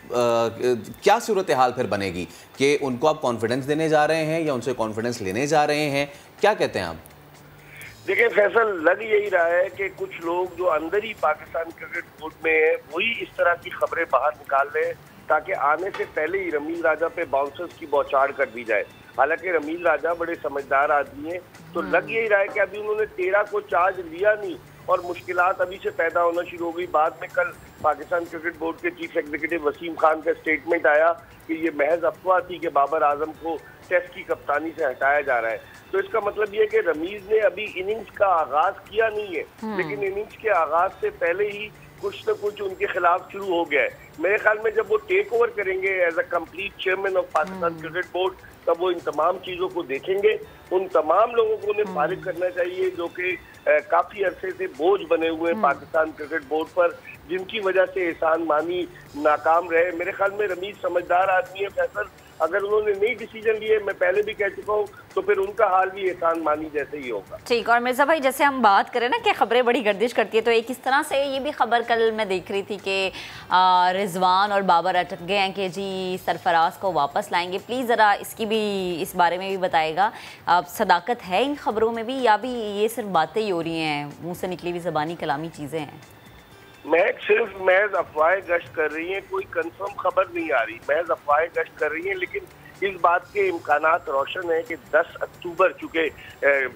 क्या सूरत हाल फिर बनेगी कि उनको आप कॉन्फिडेंस देने जा रहे हैं या उनसे कॉन्फिडेंस लेने जा रहे हैं, क्या कहते हैं आप? देखिए फैसल, लग यही रहा है कि कुछ लोग जो अंदर ही पाकिस्तान क्रिकेट बोर्ड में है वही इस तरह की खबरें बाहर निकाल रहे हैं ताकि आने से पहले ही रमीज राजा पे बाउंसर्स की बौछार कर दी जाए। हालांकि रमीज राजा बड़े समझदार आदमी हैं, तो लग यही रहा है कि अभी उन्होंने 13 को चार्ज लिया नहीं और मुश्किलात अभी से पैदा होना शुरू हो गई। बाद में कल पाकिस्तान क्रिकेट बोर्ड के चीफ एग्जीक्यूटिव वसीम खान का स्टेटमेंट आया कि ये महज अफवाह थी कि बाबर आजम को टेस्ट की कप्तानी से हटाया जा रहा है। तो इसका मतलब ये कि रमीज ने अभी इनिंग्स का आगाज किया नहीं है, लेकिन इनिंग्स के आगाज से पहले ही कुछ न कुछ उनके खिलाफ शुरू हो गया है। मेरे ख्याल में जब वो टेक ओवर करेंगे as a complete chairman of Pakistan cricket board, तब वो इन तमाम चीजों को देखेंगे। उन तमाम लोगों को उन्हें फारिग करना चाहिए जो कि काफी अरसे से बोझ बने हुए हैं पाकिस्तान क्रिकेट बोर्ड पर, जिनकी वजह से एहसान मानी नाकाम रहे। मेरे ख्याल में रमीज समझदार आदमी है फैसल, अगर उन्होंने नई डिसीजन लिए, मैं पहले भी कह चुका हूँ, तो फिर उनका हाल भी एहसान मानी जैसे ही होगा। ठीक। और मिर्ज़ा भाई, जैसे हम बात करें ना कि खबरें बड़ी गर्दिश करती है, तो एक इस तरह से ये भी खबर कल मैं देख रही थी कि रिजवान और बाबर अटक गए हैं कि जी सरफराज को वापस लाएंगे। प्लीज़ ज़रा इसकी भी, इस बारे में भी बताएगा, सदाकत है इन खबरों में भी या भी ये सिर्फ बातें ही हो रही हैं, मुँह से निकली हुई ज़बानी कलामी चीज़ें हैं? महज अफवाहें गश्त कर रही हैं, कोई कंफर्म खबर नहीं आ रही, महज अफवाहें गश्त कर रही हैं। लेकिन इस बात के इम्कानात रोशन है कि 10 अक्टूबर, चूँकि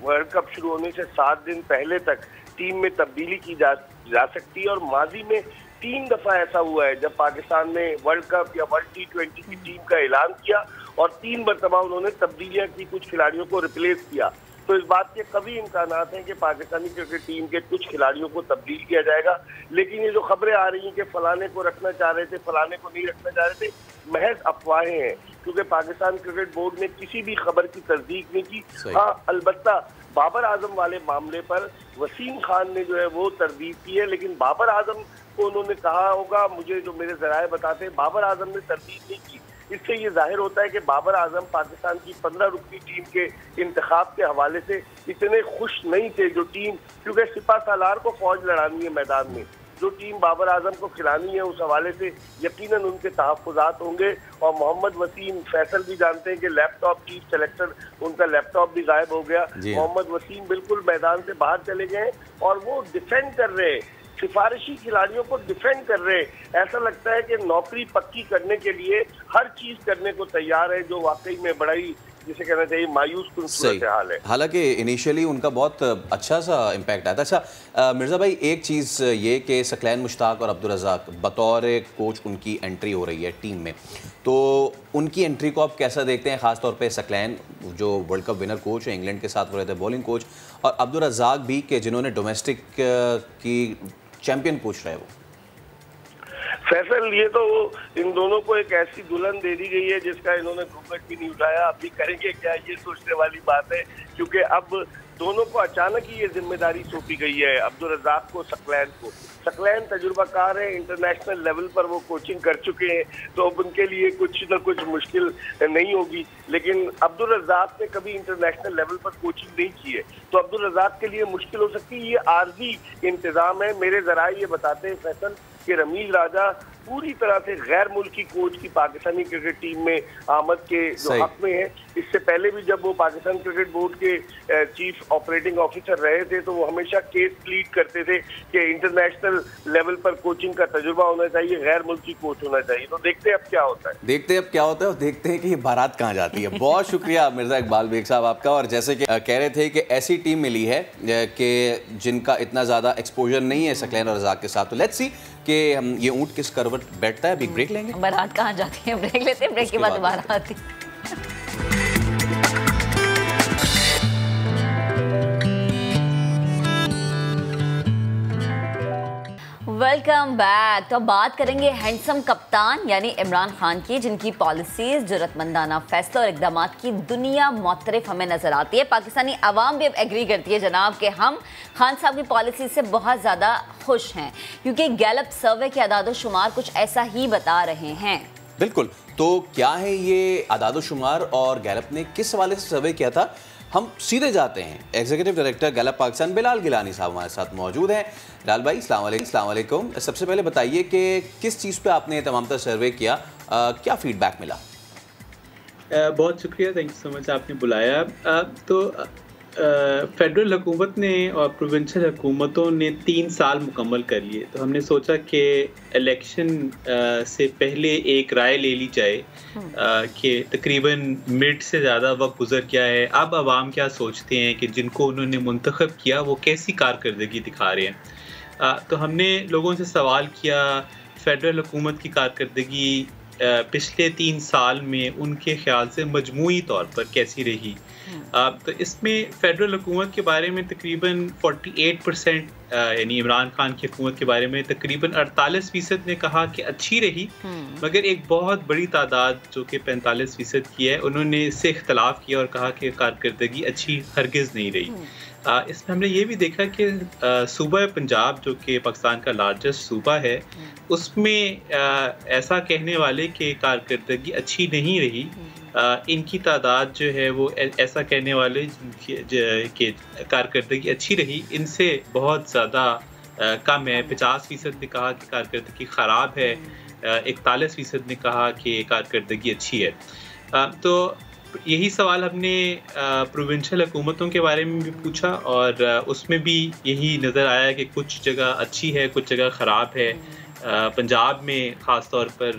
वर्ल्ड कप शुरू होने से 7 दिन पहले तक टीम में तब्दीली की जा सकती है। और माजी में 3 दफ़ा ऐसा हुआ है जब पाकिस्तान ने वर्ल्ड कप या वर्ल्ड T20 की टीम का ऐलान किया और 3 मरतबा उन्होंने तब्दीलियाँ की, कुछ खिलाड़ियों को रिप्लेस किया। तो इस बात के कभी इम्कानात हैं कि पाकिस्तानी क्रिकेट टीम के कुछ खिलाड़ियों को तब्दील किया जाएगा। लेकिन ये जो खबरें आ रही हैं कि फलाने को रखना चाह रहे थे, फलाने को नहीं रखना चाह रहे थे, महज अफवाहें हैं, क्योंकि पाकिस्तान क्रिकेट बोर्ड ने किसी भी खबर की तस्दीक नहीं की। हाँ, अलबत्ता बाबर आजम वाले मामले पर वसीम खान ने जो है वो तरदीद की है, लेकिन बाबर आजम को उन्होंने कहा होगा, मुझे जो मेरे जराए बताते हैं, बाबर आजम ने तरदीद नहीं की। इससे ये जाहिर होता है कि बाबर आजम पाकिस्तान की 15 रुकनी टीम के इंतखाब के हवाले से इतने खुश नहीं थे जो टीम, क्योंकि सिपा सालार को फौज लड़ानी है मैदान में, जो टीम बाबर आजम को खिलानी है, उस हवाले से यकीनन उनके तहफ़्फ़ुज़ात होंगे। और मोहम्मद वसीम, फैसल भी जानते हैं कि लैपटॉप चीफ सेलेक्टर, उनका लैपटॉप भी गायब हो गया। मोहम्मद वसीम बिल्कुल मैदान से बाहर चले गए और वो डिफेंड कर रहे हैं, सिफारिशी खिलाड़ियों को डिफेंड कर रहे हैं। ऐसा लगता है कि नौकरी पक्की करने के लिए हर चीज करने को तैयार है, जो वाकई में बड़ा ही जिसे कहना चाहिए मायूस कुन सूरत हाल है। हालांकि इनिशियली उनका बहुत अच्छा सा इम्पैक्ट आया था। अच्छा मिर्ज़ा भाई, एक चीज़ ये कि सकलैन मुश्ताक और अब्दुल रज़ाक बतौर कोच उनकी एंट्री हो रही है टीम में, तो उनकी एंट्री को आप कैसा देखते हैं? ख़ास तौर पे सकलैन जो वर्ल्ड कप विनर कोच है, इंग्लैंड के साथ वो रहते हैं बॉलिंग कोच, और अब्दुल रज़ाक भी के जिन्होंने डोमेस्टिक की चैम्पियन कोच रहे वो। फैसल, ये तो इन दोनों को एक ऐसी दुल्हन दे दी गई है जिसका इन्होंने घूंघट भी नहीं उठाया। अभी करेंगे क्या, ये सोचने वाली बात है, क्योंकि अब दोनों को अचानक ही ये जिम्मेदारी सौंपी गई है, अब्दुल रज़ाक को, सकलैन को। सकलैन तजुर्बाकार है, इंटरनेशनल लेवल पर वो कोचिंग कर चुके हैं, तो अब उनके लिए कुछ न कुछ मुश्किल नहीं होगी। लेकिन अब्दुल रज़ाक ने कभी इंटरनेशनल लेवल पर कोचिंग नहीं की है, तो अब्दुल रज़ाक के लिए मुश्किल हो सकती है। ये आर्जी इंतजाम है। मेरे ज़राए ये बताते हैं फैसल कि रमीज राजा पूरी तरह से गैर मुल्की कोच की पाकिस्तानी क्रिकेट टीम में आमद के जो हक में है। इससे पहले भी जब वो पाकिस्तान क्रिकेट बोर्ड के चीफ ऑपरेटिंग ऑफिसर रहे थे, तो वो हमेशा केस प्लीड करते थे कि इंटरनेशनल लेवल पर कोचिंग का तजुर्बा होना चाहिए, गैर मुल्की कोच होना चाहिए। तो देखते हैं अब क्या होता है, और देखते हैं कि ये बारात कहाँ जाती है। बहुत शुक्रिया मिर्ज़ा इकबाल बेग साहब आपका। और जैसे कि कह रहे थे कि ऐसी टीम मिली है कि जिनका इतना ज़्यादा एक्सपोजर नहीं है सकलैन और रज़ाक के साथ, तो लेट्स सी कि हम ये ऊँट किस करवट बैठता है। अभी ब्रेक लेंगे। बारात कहाँ जाती है, ब्रेक लेते हैं, ब्रेक के बाद दोबारा आती है। Welcome back. तो अब बात करेंगे हैंडसम कप्तान यानी इमरान खान की, जिनकी पॉलिसीज, जरूरतमंदाना फैसला और इकदाम की दुनिया मुख्तलिफ हमें नजर आती है। पाकिस्तानी अवाम भी अब एग्री करती है जनाब कि हम खान साहब की पॉलिसी से बहुत ज़्यादा खुश हैं, क्योंकि गैलप सर्वे के अदाद-ओ-शुमार कुछ ऐसा ही बता रहे हैं। बिल्कुल, तो क्या है ये अदाद-ओ-शुमार और गैलप ने किस हवाले से सर्वे किया था? हम सीधे जाते हैं। Executive director Gallup Pakistan Bilal Gilani साहब हमारे साथ मौजूद हैं। बिलाल भाई अस्सलाम वालेकुम। सबसे पहले बताइए कि किस चीज़ पे आपने तमाम तरह सर्वे किया, क्या फीडबैक मिला? बहुत शुक्रिया, थैंक यू सो मच आपने बुलाया। तो फेडरल हुकूमत ने और प्रोविंशियल हुकूमतों ने 3 साल मुकम्मल कर लिए, तो हमने सोचा कि इलेक्शन से पहले एक राय ले ली जाए कि तकरीबन मिड से ज़्यादा वक्त गुजर गया है, अब आवाम क्या सोचते हैं कि जिनको उन्होंने मुंतखब किया वो कैसी कारकर्दगी दिखा रहे हैं। तो हमने लोगों से सवाल किया फेडरल हुकूमत की कारकर्दगी पिछले 3 साल में उनके ख्याल से मजमूई तौर पर कैसी रही। तो इसमें फेडरल हुकूमत के बारे में तकरीबन 48% यानी इमरान खान की हुकूमत के बारे में तकरीबन 48% ने कहा कि अच्छी रही, मगर एक बहुत बड़ी तादाद जो कि 45% की है, उन्होंने इससे इख्तलाफ किया और कहा कि कारकर्दगी अच्छी हरगिज़ नहीं रही। इसमें हमने ये भी देखा कि सूबा पंजाब जो कि पाकिस्तान का लार्जेस्ट सूबा है, उसमें ऐसा कहने वाले कि कारकर्दगी अच्छी नहीं रही, इनकी तादाद जो है वो ऐसा कहने वाले कि कारकर्दगी अच्छी रही, इनसे बहुत ज़्यादा कम है। 50% ने कहा कि कारकर्दगी ख़राब है, 41% ने कहा कि कारकर्दगी अच्छी है। तो यही सवाल हमने प्रोविंशियल हुकूमतों के बारे में भी पूछा और उसमें भी यही नज़र आया कि कुछ जगह अच्छी है, कुछ जगह ख़राब है। पंजाब में ख़ास तौर पर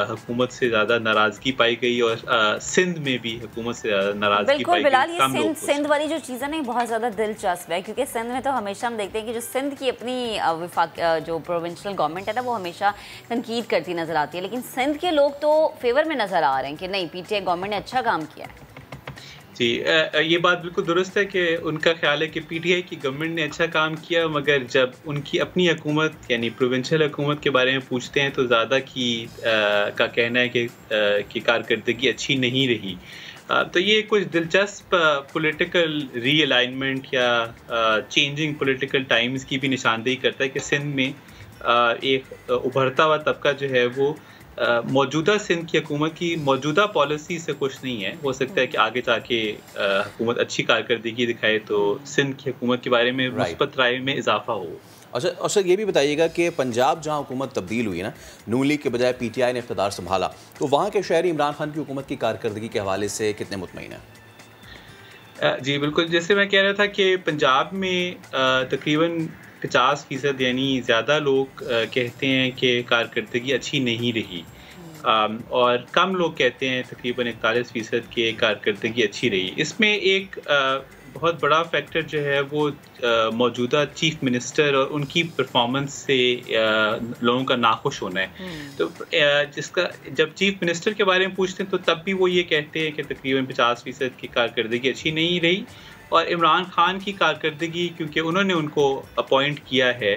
हुकूमत से ज़्यादा नाराज़गी पाई गई और सिंध में भी हुकूमत से ज़्यादा नाराज़गी पाई गई। बिलाल, ये सिंध वाली जो चीज़ है ना, बहुत ज़्यादा दिलचस्प है, क्योंकि सिंध में तो हमेशा हम देखते हैं कि जो सिंध की अपनी जो प्रोविंशियल गवर्नमेंट है ना, वो हमेशा तनकीद करती नज़र आती है, लेकिन सिंध के लोग तो फेवर में नज़र आ रहे हैं कि नहीं, पीटीआई गवर्नमेंट ने अच्छा काम किया है। जी, ये बात बिल्कुल दुरुस्त है कि उनका ख्याल है कि पीटीआई की गवर्नमेंट ने अच्छा काम किया, मगर जब उनकी अपनी हुकूमत यानी प्रोविंशियल हुकूमत के बारे में पूछते हैं तो ज़्यादा का कहना है कि कारकर्दगी अच्छी नहीं रही। तो ये कुछ दिलचस्प पॉलिटिकल रीअलाइनमेंट या चेंजिंग पॉलिटिकल टाइम्स की भी निशानदेही करता है कि सिंध में एक उभरता हुआ तबका जो है वो मौजूदा सिंध की हुकूमत की मौजूदा पॉलिसी से खुश नहीं है। हो सकता है कि आगे जाके हुकूमत अच्छी कारकर्दगी दिखाए तो सिंध की हुकूमत के बारे में मुस्बत राय में इजाफा हो। अच्छा, और सर ये भी बताइएगा कि पंजाब जहाँ हुकूमत तब्दील हुई ना, नून लीग के बजाय पीटीआई ने इख्तियार संभाला, तो वहाँ के शहरी इमरान खान की हुकूमत की कारकर्दगी के हवाले से कितने मुतमईन हैं? जी बिल्कुल, जैसे मैं कह रहा था कि पंजाब में तकरीबन 50% यानी ज़्यादा लोग कहते हैं कि कारकर्दगी अच्छी नहीं रही। और कम लोग कहते हैं तकरीबन 41% की कारकर्दगी अच्छी रही। इसमें एक बहुत बड़ा फैक्टर जो है वो मौजूदा चीफ मिनिस्टर और उनकी परफॉर्मेंस से लोगों का नाखुश होना है। तो जिसका जब चीफ मिनिस्टर के बारे में पूछते हैं तो तब भी वो ये कहते हैं कि तकरीबन 50% की कारकर्दगी अच्छी नहीं रही, और इमरान खान की कारकर्दगी क्योंकि उन्होंने उनको अपॉइंट किया है,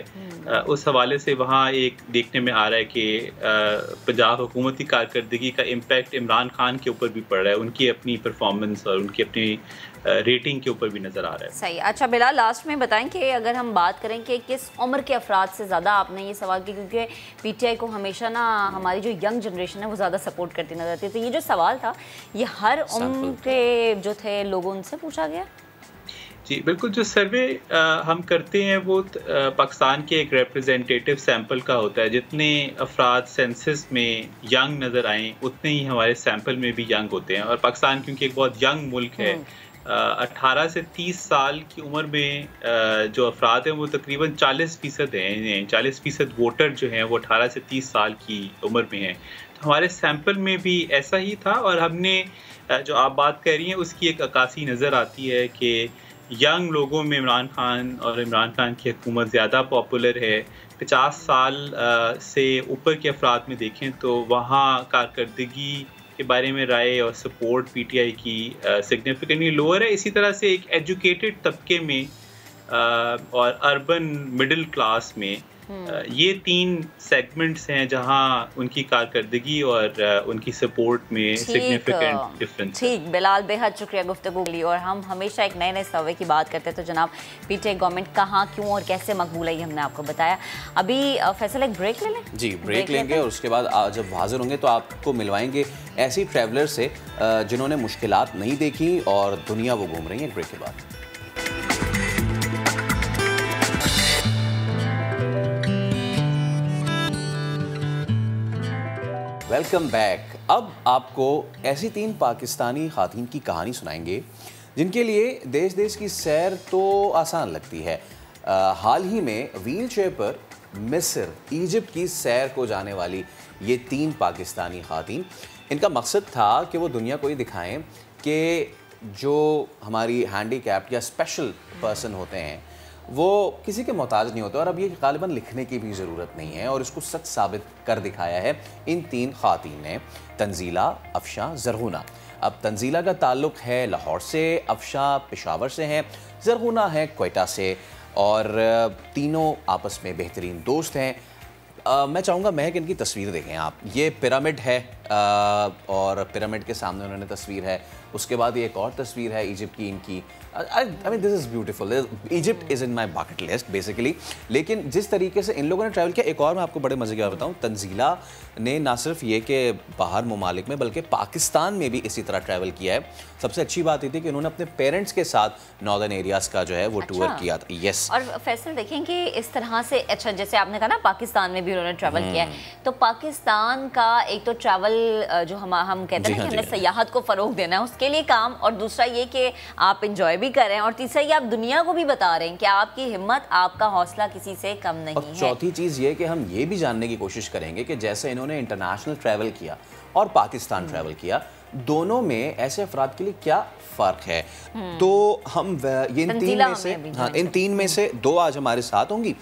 उस हवाले से वहाँ एक देखने में आ रहा है कि पंजाब हुकूमत की कारकर्दगी का इम्पैक्ट इमरान खान के ऊपर भी पड़ रहा है, उनकी अपनी परफॉर्मेंस और उनकी अपनी रेटिंग के ऊपर भी नज़र आ रहा है। सही। अच्छा बिलाल, लास्ट में बताएं कि अगर हम बात करें कि किस उम्र के अफराद से ज़्यादा आपने ये सवाल किया, क्योंकि पीटीआई को हमेशा ना हमारी जो यंग जनरेशन है वो ज़्यादा सपोर्ट करती नजर आती है, तो ये जो सवाल था ये हर उम्र के जो थे लोगों उनसे पूछा गया? जी बिल्कुल, जो सर्वे हम करते हैं वो पाकिस्तान के एक रिप्रेजेंटेटिव सैंपल का होता है। जितने अफराद सेंसस में यंग नज़र आएँ उतने ही हमारे सैंपल में भी यंग होते हैं, और पाकिस्तान क्योंकि एक बहुत यंग मुल्क है, 18 से 30 साल की उम्र में जो अफराद हैं वो तकरीबन 40% हैं। 40% वोटर जो हैं वो 18 से 30 साल की उम्र में हैं। तो हमारे सैंपल में भी ऐसा ही था, और हमने जो आप बात कर रही हैं उसकी एक अक्कासी नज़र आती है कि यंग लोगों में इमरान खान और इमरान खान की हुकूमत ज़्यादा पॉपुलर है। 50 साल से ऊपर के अफराद में देखें तो वहाँ कारकर्दगी के बारे में राय और सपोर्ट पीटीआई की सिग्निफिकेंटली लोअर है। इसी तरह से एक एजुकेटेड तबके में और अर्बन मिडिल क्लास में ये 3 सेगमेंट्स हैं जहां उनकी कारकर्दगी और उनकी सपोर्ट में सिग्निफिकेंट डिफरेंस है। ठीक बिलाल, बेहद शुक्रिया गुफ्तगू के लिए। और हम हमेशा एक नए सर्वे की बात करते हैं, तो जनाब पीटीआई गवर्नमेंट कहाँ, क्यों और कैसे मकबूल है ये हमने आपको बताया। अभी फैसल एक ब्रेक ले लें? जी ब्रेक लेंगे, और उसके बाद जब हाजिर होंगे तो आपको मिलवाएंगे ऐसी ट्रैवलर से जिन्होंने मुश्किलात नहीं देखी और दुनिया वो घूम रही है। ब्रेक के बाद वेलकम बैक। अब आपको ऐसी 3 पाकिस्तानी ख़ातीन की कहानी सुनाएंगे जिनके लिए देश देश की सैर तो आसान लगती है। हाल ही में व्हील चेयर पर मिस्र, इजिप्ट की सैर को जाने वाली ये 3 पाकिस्तानी ख़ातीन, इनका मकसद था कि वो दुनिया को ये दिखाएं कि जो हमारी हैंडीकैप्ड या स्पेशल पर्सन होते हैं वो किसी के मोहताज नहीं होते, और अब ये गालिबन लिखने की भी ज़रूरत नहीं है, और इसको सच साबित कर दिखाया है इन 3 ख़ातीन ने, तंजीला, अफशा, ज़रगुना। अब तंजीला का ताल्लुक़ है लाहौर से, अफशा पेशावर से हैं, ज़रगुना है क्वेटा से, और तीनों आपस में बेहतरीन दोस्त हैं। मैं चाहूँगा महक इनकी तस्वीर देखें आप। ये पिरामिड है, और पिरामिड के सामने उन्होंने तस्वीर है, उसके बाद ये एक और तस्वीर है इजिप्ट की इनकी। I mean this is beautiful. Egypt is in my bucket list basically. लेकिन जिस तरीके से इन लोगों ने ट्रैवल किया, एक और मैं आपको बड़े मज़े की बात बताऊँ, तंजीला ने ना सिर्फ ये कि बाहर ममालिक में बल्कि पाकिस्तान में भी इसी तरह ट्रैवल किया है। सबसे अच्छी बात ये थी कि उन्होंने अपने पेरेंट्स के साथ नॉर्दर्न एरियाज़ का जो है वो टूर किया था। यस। और फैसल देखें कि इस तरह से, अच्छा जैसे आपने कहा ना पाकिस्तान में भी उन्होंने ट्रैवल किया है, तो पाकिस्तान का एक तो ट्रैवल जो हम कहते हैं कि हमने सयाहत को फ़रोग देना है उसके लिए काम, और दूसरा ये कि आप इंजॉय भी कर रहे हैं, और तीसरा ये आप दुनिया को भी बता रहे हैं कि आपकी हिम्मत, आपका हौसला किसी से कम नहीं है। चौथी चीज़ ये कि हम ये भी जानने की कोशिश करेंगे कि जैसे इन्होंने इंटरनेशनल ट्रैवल किया और पाकिस्तान ट्रैवल किया, दोनों में ऐसे अफराद के लिए क्या फ़र्क है। तो हम ये इन 3 में से 2 आज हमारे साथ होंगी।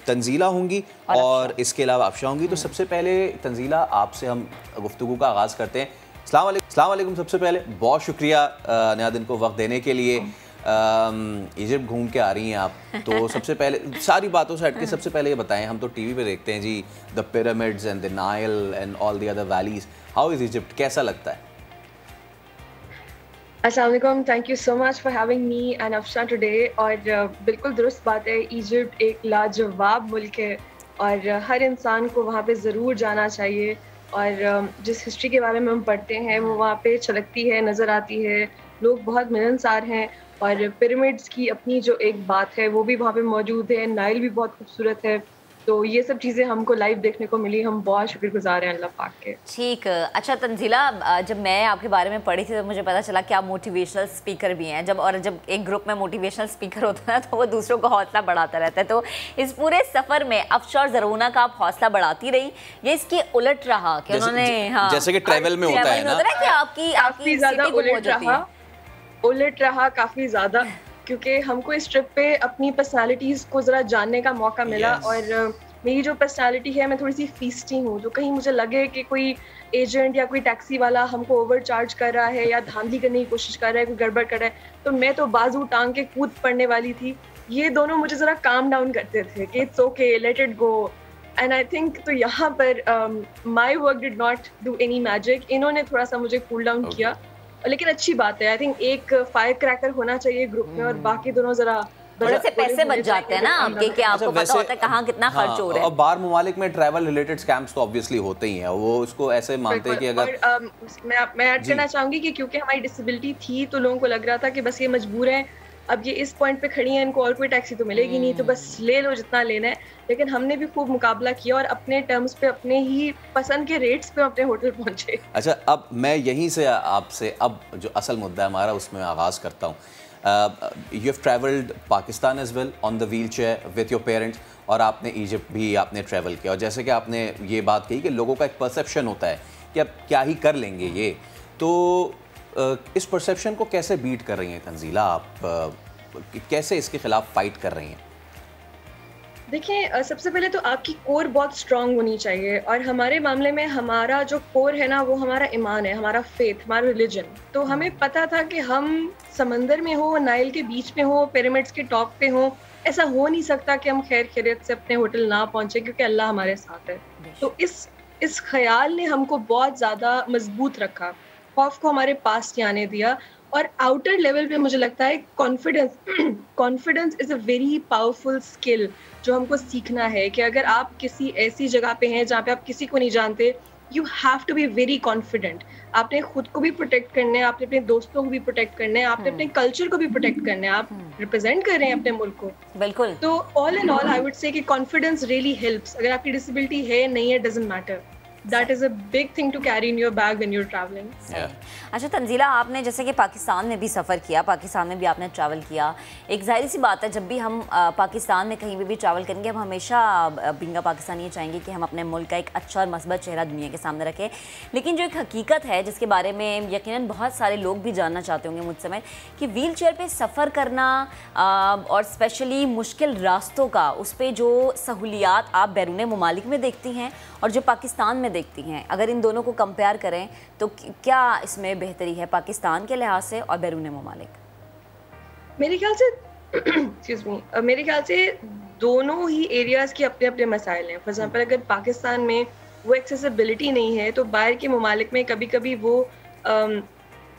तंजीला होंगी और इसके अलावा अफशा होंगी। तो सबसे पहले तंजीला, आपसे हम गुफ्तगू का आगाज़ करते हैं। अस्सलाम वालेकुम। सबसे पहले बहुत शुक्रिया नया दिन को वक्त देने के लिए। इजिप्ट घूम के आ रही हैं आप, तो सबसे पहले सारी बातों से हट के सबसे पहले ये बताएं, हम तो टीवी पे देखते हैं जी the pyramids and the Nile and all the other valleys, how is Egypt, कैसा लगता है? अस्सलाम वालेकुम, thank you so much for having me and Afsha today. और बिल्कुल दुरुस्त बात है, इजिप्ट एक लाजवाब मुल्क है और हर इंसान को वहाँ पे ज़रूर जाना चाहिए। और जिस हिस्ट्री के बारे में हम पढ़ते हैं वो वहाँ पे छलकती है, नज़र आती है। लोग बहुत मिलनसार हैं, और पिरामिड्स की अपनी जो एक बात है वो भी वहाँ पे मौजूद है। नाइल भी बहुत खूबसूरत है, तो ये सब चीज़ें हमको लाइव देखने को मिली, हम बहुत शुक्रगुजार हैं अल्लाह पाक के। ठीक, अच्छा तंजीला, जब मैं आपके बारे में पढ़ी थी तो मुझे पता चला कि आप मोटिवेशनल स्पीकर भी हैं। जब एक ग्रुप में मोटिवेशनल स्पीकर होता है तो वो दूसरों को हौसला बढ़ाता रहता है। तो इस पूरे सफ़र में अफशा और ज़रूना का आप हौसला बढ़ाती रही, ये इसके उलट रहा कि उन्होंने जैसे कि ट्रैवल में होता है ना कि आपकी ज़्यादा उलट रहा काफ़ी ज़्यादा, क्योंकि हमको इस ट्रिप पे अपनी पर्सनालिटीज़ को ज़रा जानने का मौका मिला। और मेरी जो पर्सनालिटी है, मैं थोड़ी सी फीस्टी हूँ। जो कहीं मुझे लगे कि कोई एजेंट या कोई टैक्सी वाला हमको ओवर चार्ज कर रहा है या धांधली करने की कोशिश कर रहा है, कोई गड़बड़ कर रहा है, तो मैं तो बाजू टांग के कूद पड़ने वाली थी। ये दोनों मुझे ज़रा काम डाउन करते थे कि it's okay, let it go. And I think तो यहाँ पर my work did not do any magic. इन्होंने थोड़ा सा मुझे कूल डाउन किया, लेकिन अच्छी बात है। आई थिंक एक फायर क्रैकर होना चाहिए ग्रुप में और बाकी दोनों जरा थोड़े से पैसे बच जाते हैं ना आपके, कि आपको पता होता है कहाँ कितना खर्च हो रहा है। और बाहर ममालिक में ट्रैवल रिलेटेड स्कैम्स तो ऑब्वियसली होते ही हैं, वो उसको ऐसे मानते हैं कि अगर मैं ऐड करना चाहूंगी कि क्योंकि हमारी डिसेबिलिटी थी तो लोगों को लग रहा था कि बस ये मजबूर है, अब ये इस पॉइंट पे खड़ी है, इनको और कोई टैक्सी तो मिलेगी नहीं, तो बस ले लो जितना लेना है। लेकिन हमने भी खूब मुकाबला किया और अपने टर्म्स पे, अपने ही पसंद के रेट्स पे अपने होटल पहुंचे। अच्छा, अब मैं यहीं से आपसे अब जो असल मुद्दा है हमारा उसमें आगाज़ करता हूँ। You have travelled Pakistan as well on the wheelchair with your parents, और आपने इजिप्ट भी आपने ट्रैवल किया, और जैसे कि आपने ये बात कही कि लोगों का एक परसेप्शन होता है कि अब क्या ही कर लेंगे ये, तो इस परसेप्शन को कैसे बीट कर रही हैं तंजीला आप, कैसे इसके खिलाफ फाइट कर रही हैं? देखिए, सबसे पहले तो आपकी कोर बहुत स्ट्रांग होनी चाहिए, और हमारे मामले में हमारा जो कोर है ना, वो हमारा ईमान है, हमारा फेथ, हमारा रिलीजन। तो हमें पता था कि हम समंदर में हो, नाइल के बीच में हो, पिरामिड्स के टॉप पे हो, ऐसा हो नहीं सकता कि हम खैर खैरियत से अपने होटल ना पहुंचे, क्योंकि अल्लाह हमारे साथ है। तो इस ख्याल ने हमको बहुत ज़्यादा मजबूत रखा, खौफ को हमारे पास नहीं आने दिया। और आउटर लेवल पे मुझे लगता है confidence is a very powerful skill जो हमको सीखना है, कि अगर आप किसी ऐसी जगह पे हैं जहाँ पे आप किसी को नहीं जानते, you have to be very confident. आपने खुद को भी प्रोटेक्ट करना है, आपने अपने दोस्तों को भी प्रोटेक्ट करना है, आपने अपने कल्चर को भी प्रोटेक्ट करना है, आप रिप्रेजेंट कर रहे हैं अपने मुल्क को। बिल्कुल। तो all in all I would say कि कॉन्फिडेंस रियली हेल्प्स। अगर आपकी डिसेबिलिटी है नहीं है, doesn't matter, That is a big thing to carry in your bag when you're traveling. अच्छा तंजीला, आपने जैसे कि पाकिस्तान में भी सफ़र किया, पाकिस्तान में भी आपने ट्रैवल किया। एक ज़ाहिर सी बात है, जब भी हम पाकिस्तान में कहीं भी ट्रैवल करेंगे, हम हमेशा बींगा पाकिस्तानी ये चाहेंगे कि हम अपने मुल्क का एक अच्छा और मस्बत चेहरा दुनिया के सामने रखें। लेकिन जो एक हकीकत है जिसके बारे में यकीनन बहुत सारे लोग भी जानना चाहते होंगे मुझ समय, कि व्हील चेयर पर सफ़र करना और स्पेशली मुश्किल रास्तों का, उस पर जो सहूलियात आप बैरून ममालिक में देखती हैं और जो पाकिस्तान में देखती हैं, अगर इन दोनों को कंपेयर करें तो क्या इसमें बेहतरी है पाकिस्तान के लिहाज से और बैरून ममालिक? मेरे ख्याल से मेरे ख्याल से दोनों ही एरियाज़ के अपने अपने मसाइल हैं। फॉर एग्जाम्पल, अगर पाकिस्तान में वो एक्सेसिबिलिटी नहीं है, तो बाहर के ममालिक में कभी कभी वो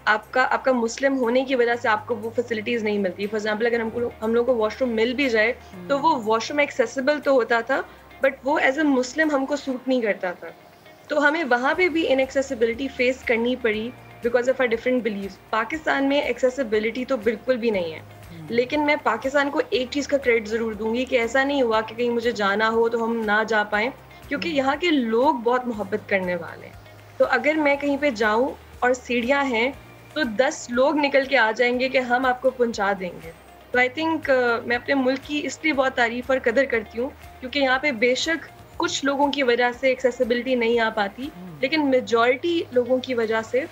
आपका मुस्लिम होने की वजह से आपको वो फैसिलिटीज़ नहीं मिलती। फॉर एग्जाम्पल, अगर हम लोग को वॉशरूम मिल भी जाए तो वो वॉशरूम एक्सेसिबल तो होता था, बट वो एज ए मुस्लिम हमको सूट नहीं करता था। तो हमें वहाँ पे भी इनएक्सेसिबिलिटी फेस करनी पड़ी because of our different believes. Pakistan में एक्सेसिबिलिटी तो बिल्कुल भी नहीं है, लेकिन मैं पाकिस्तान को एक चीज़ का क्रेडिट ज़रूर दूंगी कि ऐसा नहीं हुआ कि कहीं मुझे जाना हो तो हम ना जा पाएँ, क्योंकि यहाँ के लोग बहुत मोहब्बत करने वाले हैं। तो अगर मैं कहीं पे जाऊँ और सीढ़ियाँ हैं तो 10 लोग निकल के आ जाएंगे कि हम आपको पहुँचा देंगे। तो आई थिंक मैं अपने मुल्क की इसलिए बहुत तारीफ़ और कदर करती हूँ, क्योंकि यहाँ पे बेशक कुछ लोगों की वजह से एक्सेसिबिलिटी नहीं आ पाती, लेकिन मेजॉरिटी लोगों की वजह से,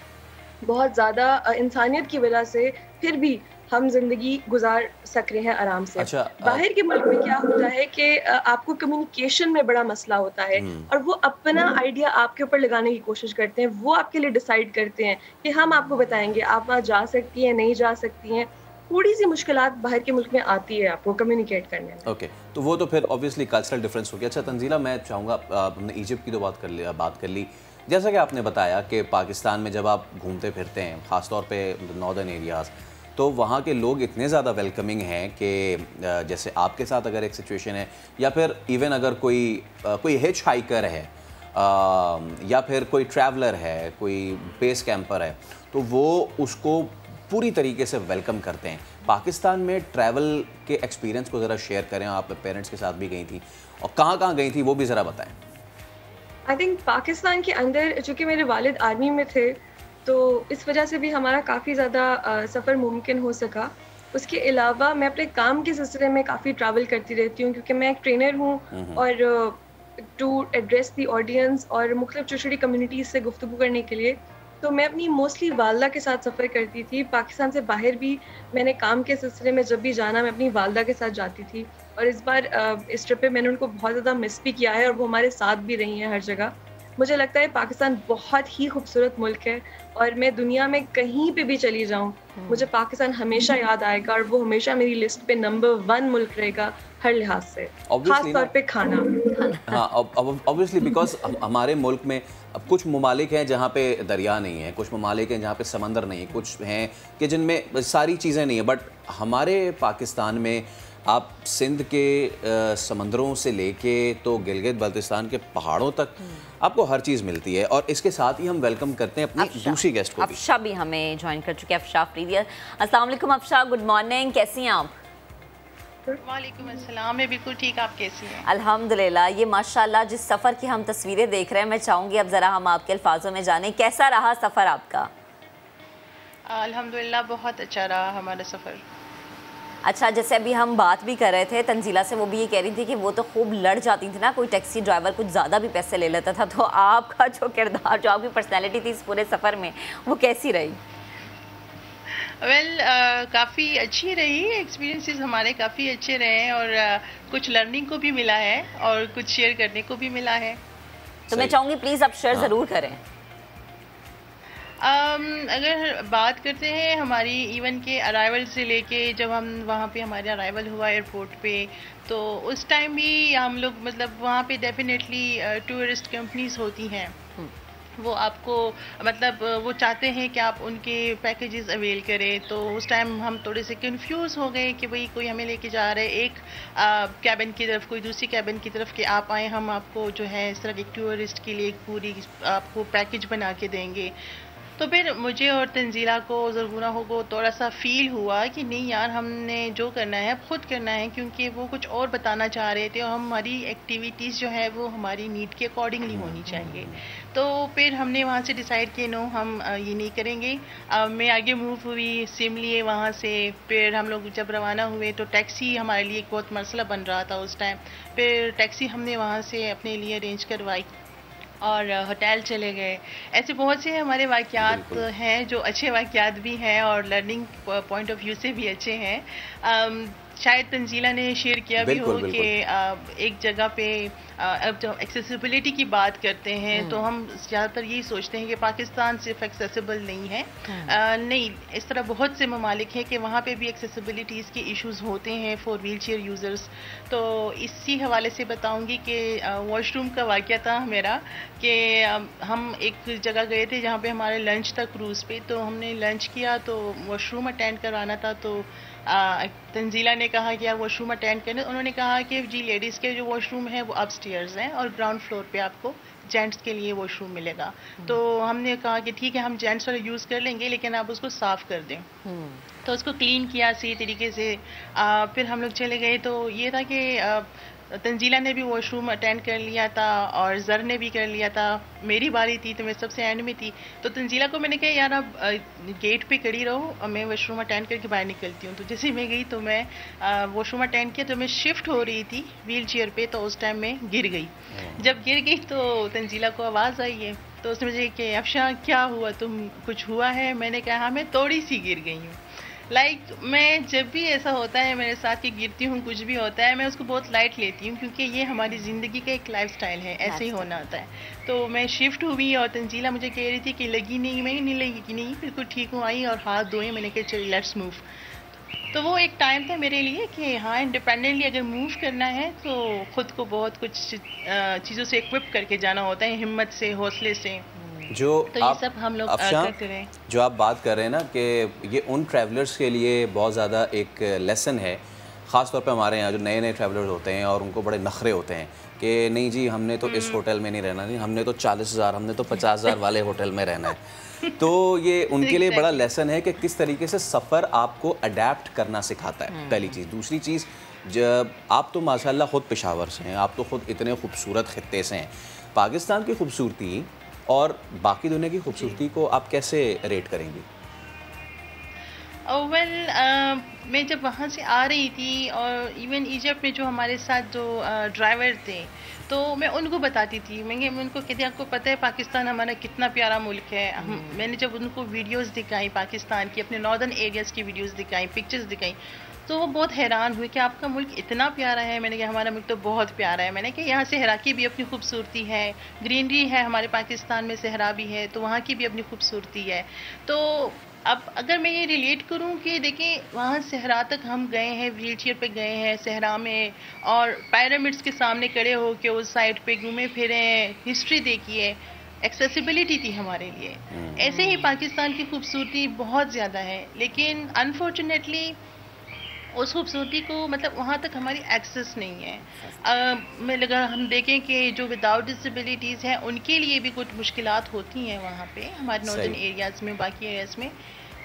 बहुत ज़्यादा इंसानियत की वजह से फिर भी हम जिंदगी गुजार सक रहे हैं आराम से। अच्छा, बाहर के मुल्क में क्या होता है कि आपको कम्युनिकेशन में बड़ा मसला होता है और वो अपना आइडिया आपके ऊपर लगाने की कोशिश करते हैं। वो आपके लिए डिसाइड करते हैं कि हम आपको बताएंगे आप वहाँ जा सकती हैं, नहीं जा सकती हैं। थोड़ी सी मुश्किलात बाहर के मुल्क में आती है आपको कम्युनिकेट करने में। ओके, तो वो तो फिर ऑब्वियसली कल्चरल डिफरेंस हो गया। अच्छा तंजीला, मैं चाहूँगा, हमने इजिप्ट की तो बात कर ली, जैसा कि आपने बताया कि पाकिस्तान में जब आप घूमते फिरते हैं, ख़ासतौर पे नॉर्दर्न एरियाज़, तो वहाँ के लोग इतने ज़्यादा वेलकमिंग हैं कि जैसे आपके साथ अगर एक सिचुएशन है, या फिर इवन अगर कोई हिच हाइकर है या फिर कोई ट्रैवलर है, कोई बेस कैंपर है, तो वो उसको पूरी तरीके से वेलकम करते हैं। पाकिस्तान में ट्रैवल के एक्सपीरियंस को ज़रा शेयर करें। आप पेरेंट्स के साथ भी गई थी और कहाँ गई थी वो भी ज़रा बताएं। आई थिंक पाकिस्तान के अंदर, चूँकि मेरे वालिद आर्मी में थे, तो इस वजह से भी हमारा काफ़ी ज़्यादा सफ़र मुमकिन हो सका। उसके अलावा मैं अपने काम के सिलसिले में काफ़ी ट्रैवल करती रहती हूँ, क्योंकि मैं एक ट्रेनर हूँ और टू एड्रेस दी ऑडियंस और मुख्तलिफ छोटी कम्युनिटीज़ से गुफ्तगू करने के लिए, तो मैं अपनी मोस्टली वालदा के साथ सफ़र करती थी। पाकिस्तान से बाहर भी मैंने काम के सिलसिले में जब भी जाना, मैं अपनी वालदा के साथ जाती थी। और इस बार इस ट्रिप पे मैंने उनको बहुत ज़्यादा मिस भी किया है और वो हमारे साथ भी रही हैं हर जगह। मुझे लगता है पाकिस्तान बहुत ही खूबसूरत मुल्क है और मैं दुनिया में कहीं पे भी चली जाऊँ, मुझे पाकिस्तान हमेशा याद आएगा और वो हमेशा मेरी लिस्ट पे नंबर 1 मुल्क रहेगा हर लिहाज से, खास तौर पे खाना। हाँ, ऑब्वियसली बिकॉज हमारे मुल्क में अब कुछ ममालिक हैं जहाँ पे दरिया नहीं है, कुछ ममालिक हैं जहाँ पे समंदर नहीं है, कुछ हैं कि जिनमें सारी चीज़ें नहीं है। बट हमारे पाकिस्तान में आप सिंध के समंदरों से लेके तो गिलगित बल्तिस्तान के पहाड़ों तक आपको हर चीज़ मिलती है। और इसके साथ ही हम वेलकम करते हैं अपनी दूसरी गेस्ट को भी। अफशा भी हमें ज्वाइन कर चुके हैं। अफशा प्रीवियस, अस्सलाम वालेकुम अफशा, गुड मॉर्निंग, कैसी हैं आप? वालेकुम अस्सलाम, मैं बिल्कुल ठीक, आप कैसी हैं? अल्हम्दुलिल्लाह। ये माशाल्लाह जिस सफ़र की हम तस्वीरें देख रहे हैं, मैं चाहूँगी अब ज़रा हम आपके अल्फाजों में जानें, कैसा रहा सफ़र आपका? अल्हम्दुलिल्लाह बहुत अच्छा रहा हमारा सफ़र। अच्छा, जैसे अभी हम बात भी कर रहे थे तंजीला से, वो भी ये कह रही थी कि वो तो खूब लड़ जाती थी ना, कोई टैक्सी ड्राइवर कुछ ज़्यादा भी पैसे ले लेता था, तो आपका जो किरदार, जो आपकी पर्सनैलिटी थी इस पूरे सफ़र में, वो कैसी रही? काफ़ी अच्छी रही, एक्सपीरियंसेस हमारे काफ़ी अच्छे रहे और कुछ लर्निंग को भी मिला है और कुछ शेयर करने को भी मिला है। तो मैं चाहूँगी प्लीज़ आप शेयर ज़रूर करें। अगर बात करते हैं हमारी इवन के अराइवल से लेके, जब हम वहाँ पे हमारा अराइवल हुआ एयरपोर्ट पे, तो उस टाइम भी हम लोग मतलब वहाँ पे डेफिनेटली टूरिस्ट कंपनीज होती हैं, वो आपको मतलब वो चाहते हैं कि आप उनके पैकेजेस अवेल करें। तो उस टाइम हम थोड़े से कंफ्यूज हो गए कि भाई कोई हमें लेके जा रहा है एक कैबिन की तरफ, कोई दूसरी कैबिन की तरफ, कि आप आए, हम आपको जो है इस तरह एक टूरिस्ट के लिए एक पूरी आपको पैकेज बना के देंगे। तो फिर मुझे और तंजीला को ज़रूरा हो थोड़ा सा फील हुआ कि नहीं यार, हमने जो करना है अब खुद करना है, क्योंकि वो कुछ और बताना चाह रहे थे और हमारी एक्टिविटीज़ जो है वो हमारी नीड के अकॉर्डिंगली होनी चाहिए। तो फिर हमने वहाँ से डिसाइड किया नो, हम ये नहीं करेंगे। मैं आगे मूव हुई, सिम लिए वहाँ से। फिर हम लोग जब रवाना हुए तो टैक्सी हमारे लिए एक बहुत मसला बन रहा था उस टाइम। फिर टैक्सी हमने वहाँ से अपने लिए अरेंज करवाई और होटल चले गए। ऐसे बहुत से हमारे वाक़यात हैं जो अच्छे वाक़यात भी हैं और लर्निंग पॉइंट ऑफ व्यू से भी अच्छे हैं। शायद तंजीला ने शेयर किया भी हो कि एक जगह पे अब जब एक्सेसिबिलिटी की बात करते हैं तो हम ज़्यादातर यही सोचते हैं कि पाकिस्तान सिर्फ एक्सेसिबल नहीं है। नहीं, इस तरह बहुत से ममालिक हैं कि वहाँ पे भी एक्सेसिबिलिटीज़ के इश्यूज़ होते हैं फॉर व्हील चेयर यूज़र्स। तो इसी हवाले से बताऊँगी कि वॉशरूम का वाक़या था मेरा कि हम एक जगह गए थे जहाँ पे हमारे लंच था क्रूज़ पे। तो हमने लंच किया तो वॉशरूम अटेंड करवाना था। तो तंजीला ने कहा कि यार वॉशरूम अटेंड करने, उन्होंने कहा कि जी लेडीज़ के जो वॉशरूम है वो अपस्टेयर्स हैं और ग्राउंड फ्लोर पे आपको जेंट्स के लिए वॉशरूम मिलेगा। तो हमने कहा कि ठीक है, हम जेंट्स वाला यूज़ कर लेंगे लेकिन आप उसको साफ़ कर दें। तो उसको क्लीन किया सही तरीके से। फिर हम लोग चले गए। तो ये था कि तंजीला ने भी वॉशरूम अटेंड कर लिया था और ज़र ने भी कर लिया था। मेरी बारी थी तो मैं सबसे एंड में थी। तो तंजीला को मैंने कहा यार आप गेट पे खड़ी रहो और मैं वॉशरूम अटेंड करके बाहर निकलती हूँ। तो जैसे मैं गई तो मैं वॉशरूम अटेंड किया तो मैं शिफ्ट हो रही थी व्हील चेयर पे। तो उस टाइम मैं गिर गई। जब गिर गई तो तंजीला को आवाज़ आई है। तो उसने मुझे कि अफशा क्या हुआ, तुम कुछ हुआ है? मैंने कहा हाँ, मैं थोड़ी सी गिर गई हूँ। मैं जब भी ऐसा होता है मेरे साथ कि गिरती हूँ, कुछ भी होता है, मैं उसको बहुत लाइट लेती हूँ क्योंकि ये हमारी ज़िंदगी का एक लाइफस्टाइल है, ऐसे ही होना होता है। तो मैं शिफ्ट हुई और तंजीला मुझे कह रही थी कि लगी नहीं, मैं नहीं लगी कि नहीं, बिल्कुल ठीक हूँ। आई और हाथ धोए, मैंने कहा चलिए लेट्स मूव। तो वो एक टाइम था मेरे लिए कि हाँ, इंडिपेंडेंटली अगर मूव करना है तो ख़ुद को बहुत कुछ चीज़ों से इक्विप करके जाना होता है, हिम्मत से, हौसले से। जो तो ये सब हम लोग करते रहे। जो आप बात कर रहे हैं ना कि ये उन ट्रैवलर्स के लिए बहुत ज़्यादा एक लेसन है, ख़ास तौर पे हमारे यहाँ जो नए नए ट्रैवलर्स होते हैं और उनको बड़े नखरे होते हैं कि नहीं जी हमने तो इस होटल में नहीं रहना, नहीं हमने तो 40,000 हमने तो 50,000 वाले होटल में रहना है। तो ये उनके लिए बड़ा लेसन है कि किस तरीके से सफ़र आपको अडेप्ट करना सिखाता है, पहली चीज़। दूसरी चीज़, जब आप तो माशाल्लाह ख़ुद पेशावर से हैं, आप तो ख़ुद इतने खूबसूरत खित्ते से हैं, पाकिस्तान की खूबसूरती और बाकी दुनिया की खूबसूरती को आप कैसे रेट करेंगी? मैं जब वहाँ से आ रही थी और इवन इजिप्ट में जो हमारे साथ जो ड्राइवर थे, तो मैं उनको बताती थी, मैं उनको कहती आपको पता है पाकिस्तान हमारा कितना प्यारा मुल्क है। मैंने जब उनको वीडियोस दिखाई पाकिस्तान की, अपने नॉर्दर्न एरियाज़ की वीडियोस दिखाई, पिक्चर्स दिखाई, तो वो बहुत हैरान हुए कि आपका मुल्क इतना प्यारा है। मैंने कहा हमारा मुल्क तो बहुत प्यारा है। मैंने कहा यहाँ सहरा की भी अपनी खूबसूरती है, ग्रीनरी है, हमारे पाकिस्तान में सहरा भी है, तो वहाँ की भी अपनी खूबसूरती है। तो अब अगर मैं ये रिलेट करूँ कि देखिए वहाँ सहरा तक हम गए हैं, व्हील चेयर पर गए हैं सहरा में, और पिरामिड्स के सामने खड़े होकर उस साइड पे घूमे फिरे, हिस्ट्री देखी है, एक्सेसिबिलिटी थी हमारे लिए। ऐसे ही पाकिस्तान की खूबसूरती बहुत ज़्यादा है, लेकिन अनफॉर्चुनेटली उस खूबसूरती को मतलब वहाँ तक हमारी एक्सेस नहीं है। मैं लगा हम देखें कि जो विदाउट डिसेबिलिटीज़ हैं उनके लिए भी कुछ मुश्किलात होती हैं वहाँ पे, हमारे नॉर्दर्न एरियाज़ में, बाकी एरियाज़ में।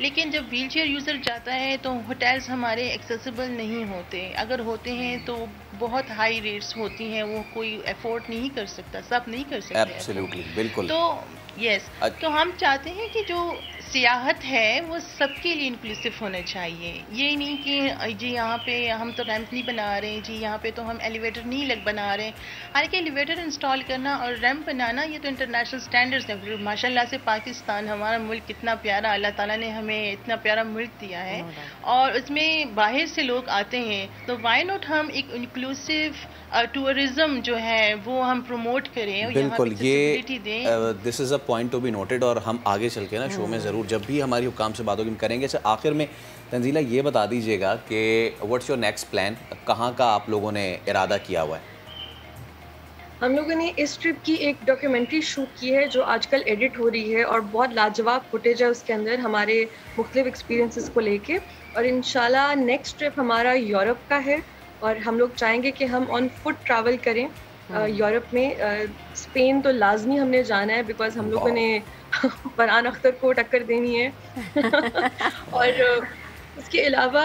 लेकिन जब व्हील चेयर यूज़र जाता है तो होटल्स हमारे एक्सेसिबल नहीं होते, अगर होते हैं तो बहुत हाई रेट्स होती हैं, वो कोई अफोर्ड नहीं कर सकता, सब नहीं कर सकते। एब्सोल्युटली, बिल्कुल। तो यस, तो हम चाहते हैं कि जो सियाहत है वो सबके लिए इंक्लूसिव होना चाहिए। ये नहीं कि जी यहाँ पे हम तो रैंप नहीं बना रहे हैं, जी यहाँ पे तो हम एलिवेटर नहीं बना रहे हैं। हालांकि एलिवेटर इंस्टॉल करना और रैंप बनाना ये तो इंटरनेशनल स्टैंडर्ड्स हैं। माशाल्लाह से पाकिस्तान हमारा मुल्क कितना प्यारा, अल्लाह ताला ने हमें इतना प्यारा मुल्क दिया है और उसमें बाहर से लोग आते हैं, तो वाई नॉट हम एक इंक्लूसिव टूरिज्म जो है वो हम प्रमोट करें। बिल्कुल, ये this is a point to be noted, और हम आगे चल के ना शो में ज़रूर जब भी हमारी हुकाम से बात होगी हम करेंगे। अच्छा, आखिर में तंजीला ये बता दीजिएगा कि व्हाट्स योर नेक्स्ट प्लान, कहाँ का आप लोगों ने इरादा किया हुआ है? हम लोगों ने इस ट्रिप की एक डॉक्यूमेंट्री शूट की है जो आजकल एडिट हो रही है और बहुत लाजवाब फुटेज है उसके अंदर हमारे मुख्तलिफ एक्सपीरियंसेस को लेके। और इंशाल्लाह नेक्स्ट ट्रिप हमारा यूरोप का है और हम लोग चाहेंगे कि हम ऑन फुट ट्रैवल करें यूरोप में। स्पेन तो लाजमी हमने जाना है बिकॉज हम लोगों ने फरहान अख्तर को टक्कर देनी है और उसके अलावा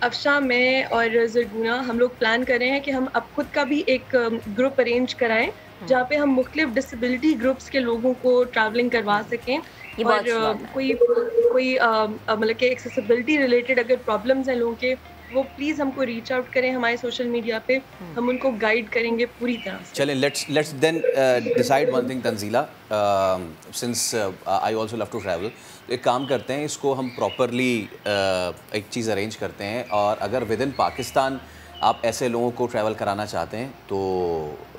अफशा, मैं और ज़रगुना हम लोग प्लान कर रहे हैं कि हम अब खुद का भी एक ग्रुप अरेंज कराएं जहाँ पे हम मुख्तलिफ डिसेबिलिटी ग्रुप्स के लोगों को ट्रैवलिंग करवा सकें। और कोई मतलब कि एक्सेसिबिलिटी रिलेटेड अगर प्रॉब्लम्स हैं लोगों के, वो प्लीज़ हमको रीच आउट करें हमारे सोशल मीडिया पे, हम उनको गाइड करेंगे पूरी तरह से। चलें, let's then decide one thing Tanzila, since I also love to travel, तो एक काम करते हैं, इसको हम प्रॉपरली एक चीज़ अरेंज करते हैं, और अगर विद इन पाकिस्तान आप ऐसे लोगों को ट्रैवल कराना चाहते हैं तो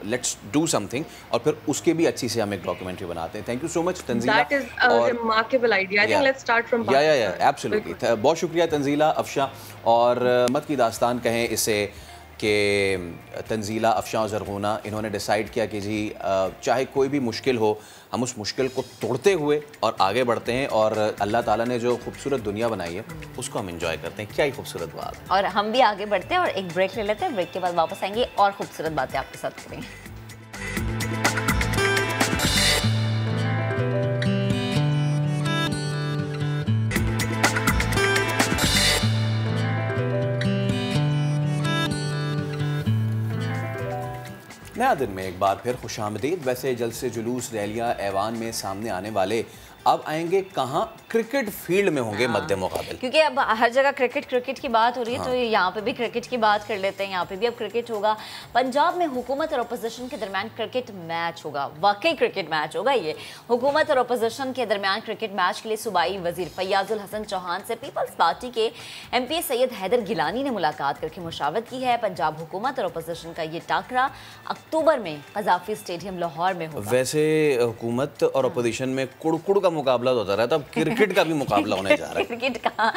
लेट्स डू समथिंग, और फिर उसके भी अच्छी से हम एक डॉक्यूमेंट्री बनाते हैं। Thank you so much Tanzila. That is a remarkable idea. I think let's start from Pakistan. Absolutely. बहुत शुक्रिया तंजीला, अफशा, और मत की दास्तान कहें इसे कि तंजीला, अफशा और ज़रगुना इन्होंने डिसाइड किया कि जी चाहे कोई भी मुश्किल हो, हम उस मुश्किल को तोड़ते हुए और आगे बढ़ते हैं, और अल्लाह ताला ने जो खूबसूरत दुनिया बनाई है उसको हम एंजॉय करते हैं। क्या ही खूबसूरत बात है। और हम भी आगे बढ़ते हैं और एक ब्रेक ले लेते हैं, ब्रेक के बाद वापस आएंगे और खूबसूरत बातें आपके साथ करेंगे। नया दिन में एक बार फिर खुशामदीद। वैसे जल्द से जुलूस, रैलियां, ऐवान में सामने आने वाले अब आएंगे कहाँ? क्रिकेट फील्ड में होंगे मद्दे मुकाबिल, क्योंकि अब हर जगह क्रिकेट की बात हो रही है। तो यहाँ पे भी क्रिकेट की बात कर लेते हैं। यहाँ पे भी अब क्रिकेट होगा। पंजाब में हुकूमत और अपोजिशन के दरमियान क्रिकेट मैच होगा। वाकई क्रिकेट मैच होगा ये। हुकूमत और अपोजिशन के दरमियान क्रिकेट मैच के लिए सूबाई वजीर फैयाजुल हसन चौहान से पीपल्स पार्टी के MP सैयद हैदर गिलानी ने मुलाकात करके मुशावरत की है। पंजाब हुकूमत और अपोजिशन का ये टाकरा अक्टूबर में कज़ाफ़ी स्टेडियम लाहौर में होगा। वैसे हुकूमत और अपोजिशन में कुड़कुड़ का मुकाबला होता रहा था, अब क्रिकेट का भी मुकाबला होने जा रहा है। क्रिकेट का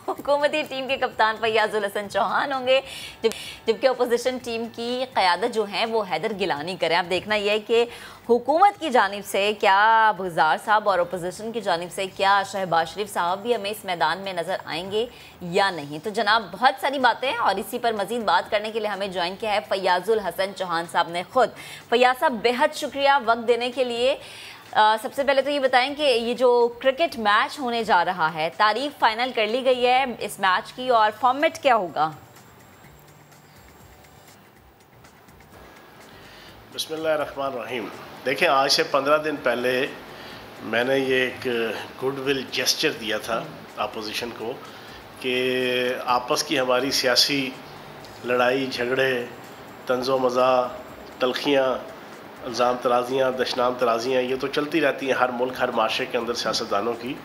हुकूमती टीम के कप्तान फैयाजुल हसन चौहान होंगे, जबकि अपोजिशन टीम की क़यादत जो है वो हैदर गिलानी करें। अब देखना यह है कि हुकूमत की जानिब से क्या बुज़दार साहब और अपोजिशन की जानिब से क्या शहबाज शरीफ साहब भी हमें इस मैदान में नज़र आएंगे या नहीं। तो जनाब बहुत सारी बातें हैं और इसी पर मज़ीद बात करने के लिए हमें ज्वाइन किया है फैयाजुल हसन चौहान साहब ने खुद। फैयाज साहब बेहद शुक्रिया वक्त देने के लिए। सबसे पहले तो ये बताएं कि ये जो क्रिकेट मैच होने जा रहा है, तारीख फाइनल कर ली गई है इस मैच की और फॉर्मेट क्या होगा? बिस्मिल्लाहिर्रहमानिर्रहीम। देखें, आज से 15 दिन पहले मैंने ये एक गुडविल जेस्चर दिया था अपोजिशन को कि आपस की हमारी सियासी लड़ाई झगड़े, तंज़ो मज़ा, तलखियाँ, इल्ज़ाम तराजियाँ, दशनाम तराजियाँ, ये तो चलती रहती हैं हर मुल्क, हर माशरे के अंदर सियासतदानों की।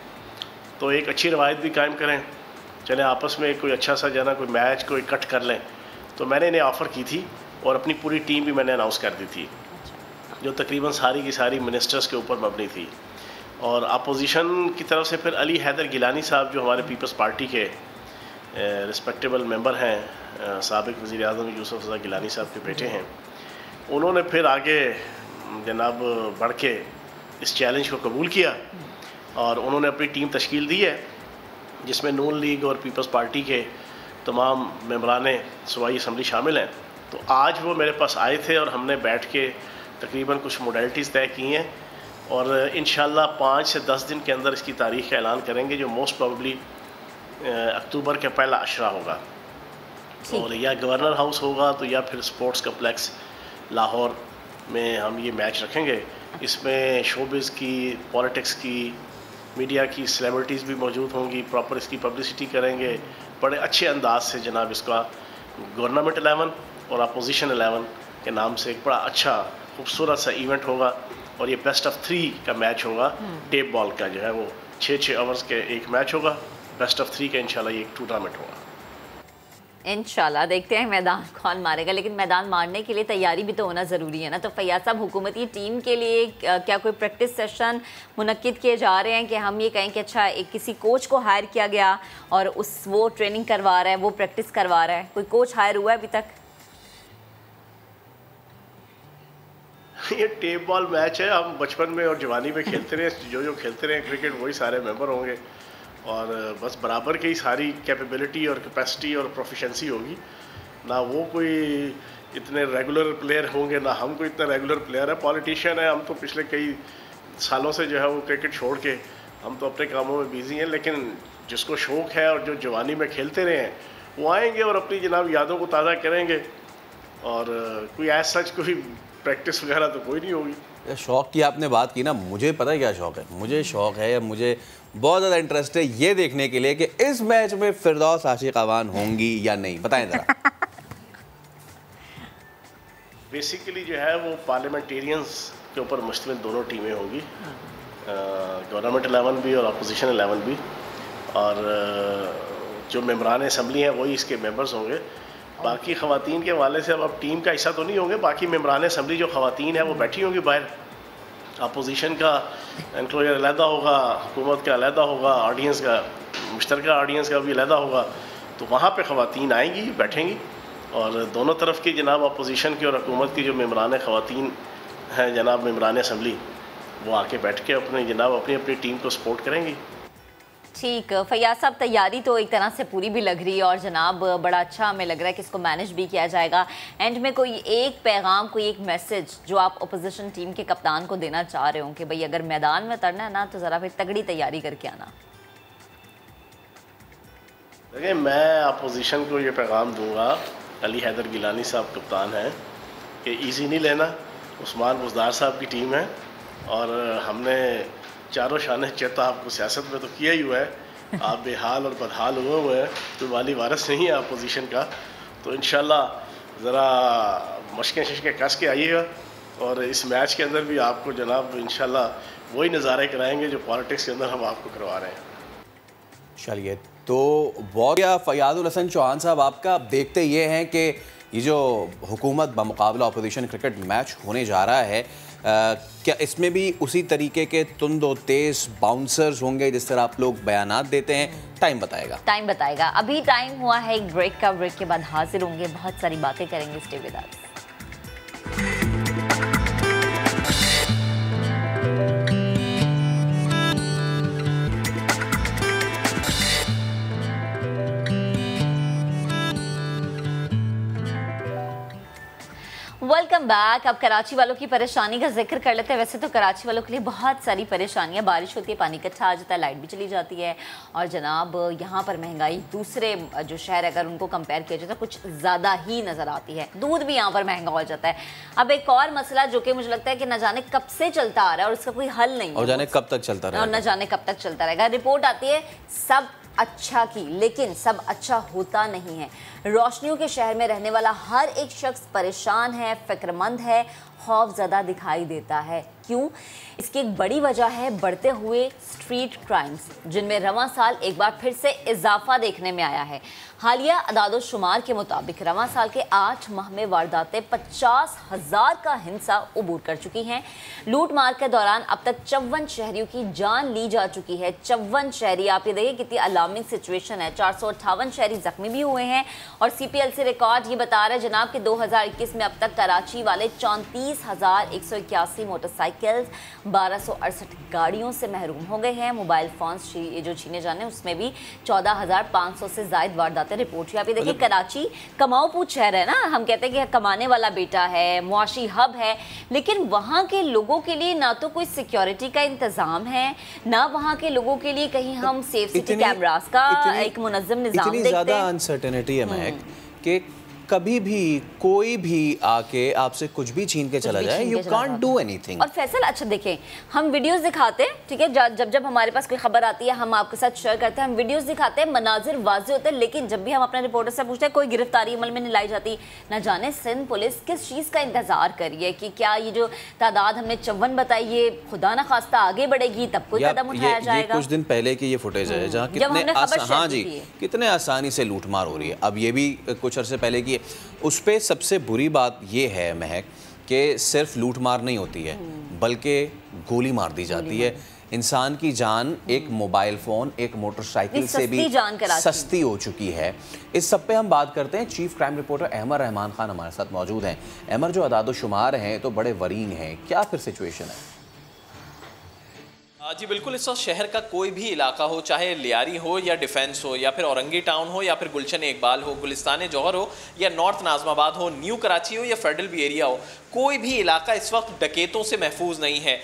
तो एक अच्छी रवायत भी कायम करें, चले आपस में कोई अच्छा सा जाना कोई मैच कोई कट कर लें। तो मैंने इन्हें ऑफ़र की थी और अपनी पूरी टीम भी मैंने अनाउंस कर दी थी, जो तकरीबन सारी की सारी मिनिस्टर्स के ऊपर मबनी थी। और अपोजिशन की तरफ से फिर अली हैदर गिलानी साहब, जो हमारे पीपल्स पार्टी के रिस्पेक्टेबल मेंबर हैं, साबिक वज़ीर आज़म यूसुफ रज़ा गिलानी साहब के बेटे हैं, उन्होंने फिर आगे जनाब बढ़ के इस चैलेंज को कबूल किया और उन्होंने अपनी टीम तश्कील दी है, जिसमें नून लीग और पीपल्स पार्टी के तमाम मेंबरान सूबाई असम्बली शामिल हैं। तो आज वो मेरे पास आए थे और हमने बैठ के तकरीबन कुछ मोडेलिटीज़ तय की हैं और इंशाल्लाह 5 से 10 दिन के अंदर इसकी तारीख़ का ऐलान करेंगे, जो मोस्ट प्रोबेबली अक्टूबर के पहला अशरा होगा। और या गवर्नर हाउस होगा तो या फिर स्पोर्ट्स कम्प्लेक्स लाहौर में हम ये मैच रखेंगे। इसमें शोबिज़ की, पॉलिटिक्स की, मीडिया की, सेलिब्रिटीज़ भी मौजूद होंगी, प्रॉपर इसकी पब्लिसिटी करेंगे बड़े अच्छे अंदाज से। जनाब इसका गवर्नमेंट 11 और अपोजिशन 11 के नाम से एक बड़ा अच्छा खूबसूरत सा इवेंट होगा और ये बेस्ट ऑफ 3 का मैच होगा। टेप बॉल का जो है वो 6-6 आवर्स के एक मैच होगा, बेस्ट ऑफ 3 का इंशाल्लाह ये एक टूर्नामेंट होगा। इंशाल्लाह देखते हैं मैदान कौन मारेगा, लेकिन मैदान मारने के लिए तैयारी भी तो होना ज़रूरी है ना। तो फैयाज साहब, हुकूमती टीम के लिए क्या कोई प्रैक्टिस सेशन मुनक्किद किए जा रहे हैं कि हम ये कहें कि अच्छा एक किसी कोच को हायर किया गया और वो ट्रेनिंग करवा रहा है, वो प्रैक्टिस करवा रहा है? कोई कोच हायर हुआ है अभी तक? ये टेप बॉल मैच है, हम बचपन में और जवानी में खेलते रहे, जो खेलते रहे क्रिकेट वही सारे मेंबर होंगे और बस बराबर की सारी कैपेबिलिटी और कैपेसिटी और प्रोफिशेंसी होगी ना। वो कोई इतने रेगुलर प्लेयर होंगे ना हम कोई इतना रेगुलर प्लेयर है, पॉलिटिशियन है हम तो। पिछले कई सालों से जो है वो क्रिकेट छोड़ के हम तो अपने कामों में बिजी हैं, लेकिन जिसको शौक़ है और जो जवानी में खेलते रहे हैं वो आएंगे और अपनी जनाब यादों को ताज़ा करेंगे। और कोई ऐसा सच कोई प्रैक्टिस वगैरह तो कोई नहीं होगी। शौक़ की आपने बात की ना, मुझे पता है क्या शौक़ है। मुझे शौक़ है, मुझे बहुत ज़्यादा इंटरेस्ट है ये देखने के लिए कि इस मैच में फिरदौस आशिक अवान होंगी या नहीं, बताएं ज़रा। बेसिकली जो है वो पार्लियामेंटेरियंस के ऊपर मुश्तमिल दोनों टीमें होंगी, गवर्नमेंट 11 भी और अपोजिशन 11 भी। और जो मेंबरान असम्बली हैं वही इसके मेंबर्स होंगे। बाकी ख़वातीन के हवाले से अब टीम का हिस्सा तो नहीं होंगे, बाकी मेंबरान असम्बली जो ख़वातीन हैं वो बैठी होंगी बाहर। अपोजिशन का एनक्लोजर अलहदा होगा, हुकूमत का अलहदा होगा, ऑडियंस का मुश्तरका ऑडियंस का भी अलहदा होगा। तो वहाँ पे ख़वातीन आएंगी, बैठेंगी और दोनों तरफ की जनाब अपोजिशन की और हुकूमत की जो मेंबरान ख़वातीन हैं जनाब मेंबरान असम्बली, वो आके बैठ के अपने जनाब अपनी अपनी टीम को सपोर्ट करेंगी। ठीक, फैयाज साहब तैयारी तो एक तरह से पूरी भी लग रही है और जनाब बड़ा अच्छा हमें लग रहा है कि इसको मैनेज भी किया जाएगा। एंड में कोई एक पैगाम, कोई एक मैसेज जो आप अपोजिशन टीम के कप्तान को देना चाह रहे हो कि भाई अगर मैदान में उतरना है ना तो ज़रा फिर तगड़ी तैयारी करके आना? देखिए, मैं अपोजिशन को ये पैगाम दूंगा, अली हैदर गिलानी साहब कप्तान हैं, कि ईजी नहीं लेना। उस्मान बुज़दार साहब की टीम है और हमने चारों शान चेता आपको सियासत में तो किया ही हुआ है। आप बेहाल और बदहाल हुए हैं, तो वाली वारस नहीं है अपोजिशन का। तो इंशाल्लाह ज़रा मशकें शशकें कस के आइएगा और इस मैच के अंदर भी आपको जनाब इंशाल्लाह वही नज़ारे कराएंगे जो पॉलिटिक्स के अंदर हम आपको करवा रहे हैं। चलिए, तो बहुत फयाजुल हसन चौहान साहब, आपका देखते ये हैं कि ये जो हुकूमत बमुकाबला अपोजिशन क्रिकेट मैच होने जा रहा है, क्या इसमें भी उसी तरीके के तुंद और तेज़ बाउंसर्स होंगे जिस तरह आप लोग बयानात देते हैं? टाइम बताएगा। अभी टाइम हुआ है एक ब्रेक का। ब्रेक के बाद हाजिर होंगे, बहुत सारी बातें करेंगे। Stay with us. Welcome back. अब कराची वालों की परेशानी का जिक्र कर लेते हैं। वैसे तो कराची वालों के लिए बहुत सारी परेशानियां, बारिश होती है, पानी इकट्ठा आ जाता है, लाइट भी चली जाती है, और जनाब यहाँ पर महंगाई दूसरे जो शहर अगर उनको कंपेयर किया जाए तो कुछ ज़्यादा ही नज़र आती है। दूध भी यहाँ पर महंगा हो जाता है। अब एक और मसला जो कि मुझे लगता है कि न जाने कब से चलता आ रहा है और इसका कोई हल नहीं है, और जाने कब तक चलता रहेगा, और न जाने कब तक चलता रहेगा। रिपोर्ट आती है सब अच्छा की, लेकिन सब अच्छा होता नहीं है। रोशनियों के शहर में रहने वाला हर एक शख्स परेशान है, फिक्रमंद है, खौफजदा दिखाई देता है। क्यों? इसकी एक बड़ी वजह है बढ़ते हुए स्ट्रीट क्राइम्स, जिनमें रवां साल एक बार फिर से इजाफा देखने में आया है। हालिया अदादोशुमार के मुताबिक रवां साल के 8 माह में वारदातें 50,000 का हिंसा उबूर कर चुकी हैं। लूट मार के दौरान अब तक 54 शहरियों की जान ली जा चुकी है। 54 शहरी, आप ये देखिए कितनी अलार्मिंग सिचुएशन है। 458 शहरी जख्मी भी हुए हैं। और CPLC रिकॉर्ड ये बता रहे हैं जनाब कि 2021 में अब तक कराची वाले 34,181 मोटरसाइकिल्स, 1268 गाड़ियों से महरूम हो गए हैं। मोबाइल फोन जो छीने जाने उसमें भी 14,500 से ज्यादा वारदातें रिपोर्ट हुई। आप ये देखिए कराची कमाऊ पूछ शहर है ना, हम कहते हैं कि कमाने वाला बेटा है, मुआशी हब है, लेकिन वहाँ के लोगों के लिए ना तो कोई सिक्योरिटी का इंतजाम है, ना वहाँ के लोगों के लिए कहीं हम सेफ सिटी कैमरास का एक मुनज़्ज़म निज़ाम देखते हैं। इतनी ज़्यादा अनसर्टेनिटी है महक कि कभी भी कोई भी आके आपसे कुछ भी छीन के चला जाए, यू कांट डू एनीथिंग। और फैसल अच्छा देखें, हम वीडियोस दिखाते हैं, ठीक है, जब हमारे पास कोई खबर आती है हम आपके साथ शेयर करते हैं, हम वीडियोस दिखाते हैं, मनाजिर वाज़े होते हैं, लेकिन जब भी हम अपने रिपोर्टर से पूछते हैं कोई गिरफ्तारी अमल में नहीं लाई जाती। ना जाने सिंध पुलिस किस चीज़ का इंतजार कर रही है कि क्या ये जो तादाद हमने 54 बताई ये खुदा ना खास्ता आगे बढ़ेगी तब कोई कदम उठाया जाएगा। कुछ दिन पहले की ये फुटेज है जहाँ कितने आसानी से लूटमार हो रही है। अब ये भी कुछ अरसे पहले की, उस पे सबसे बुरी बात ये है महक कि सिर्फ लूट मार नहीं होती है बल्कि गोली मार दी जाती है। इंसान की जान एक मोबाइल फ़ोन, एक मोटरसाइकिल से भी सस्ती हो चुकी है। इस सब पे हम बात करते हैं। Chief crime reporter Ahmar Rahman Khan हमारे साथ मौजूद हैं। अहमर, जो अदादोशुमार हैं तो बड़े वरीन हैं, क्या फिर सिचुएशन है? जी बिल्कुल, इस वक्त शहर का कोई भी इलाका हो, चाहे लियारी हो या डिफेंस हो या फिर औरंगी टाउन हो या फिर गुलशन इकबाल हो, गुलिस्तान जौहर हो या नॉर्थ नाजमाबाद हो, न्यू कराची हो या फेडरल बी एरिया हो, कोई भी इलाका इस वक्त डकैतों से महफूज नहीं है।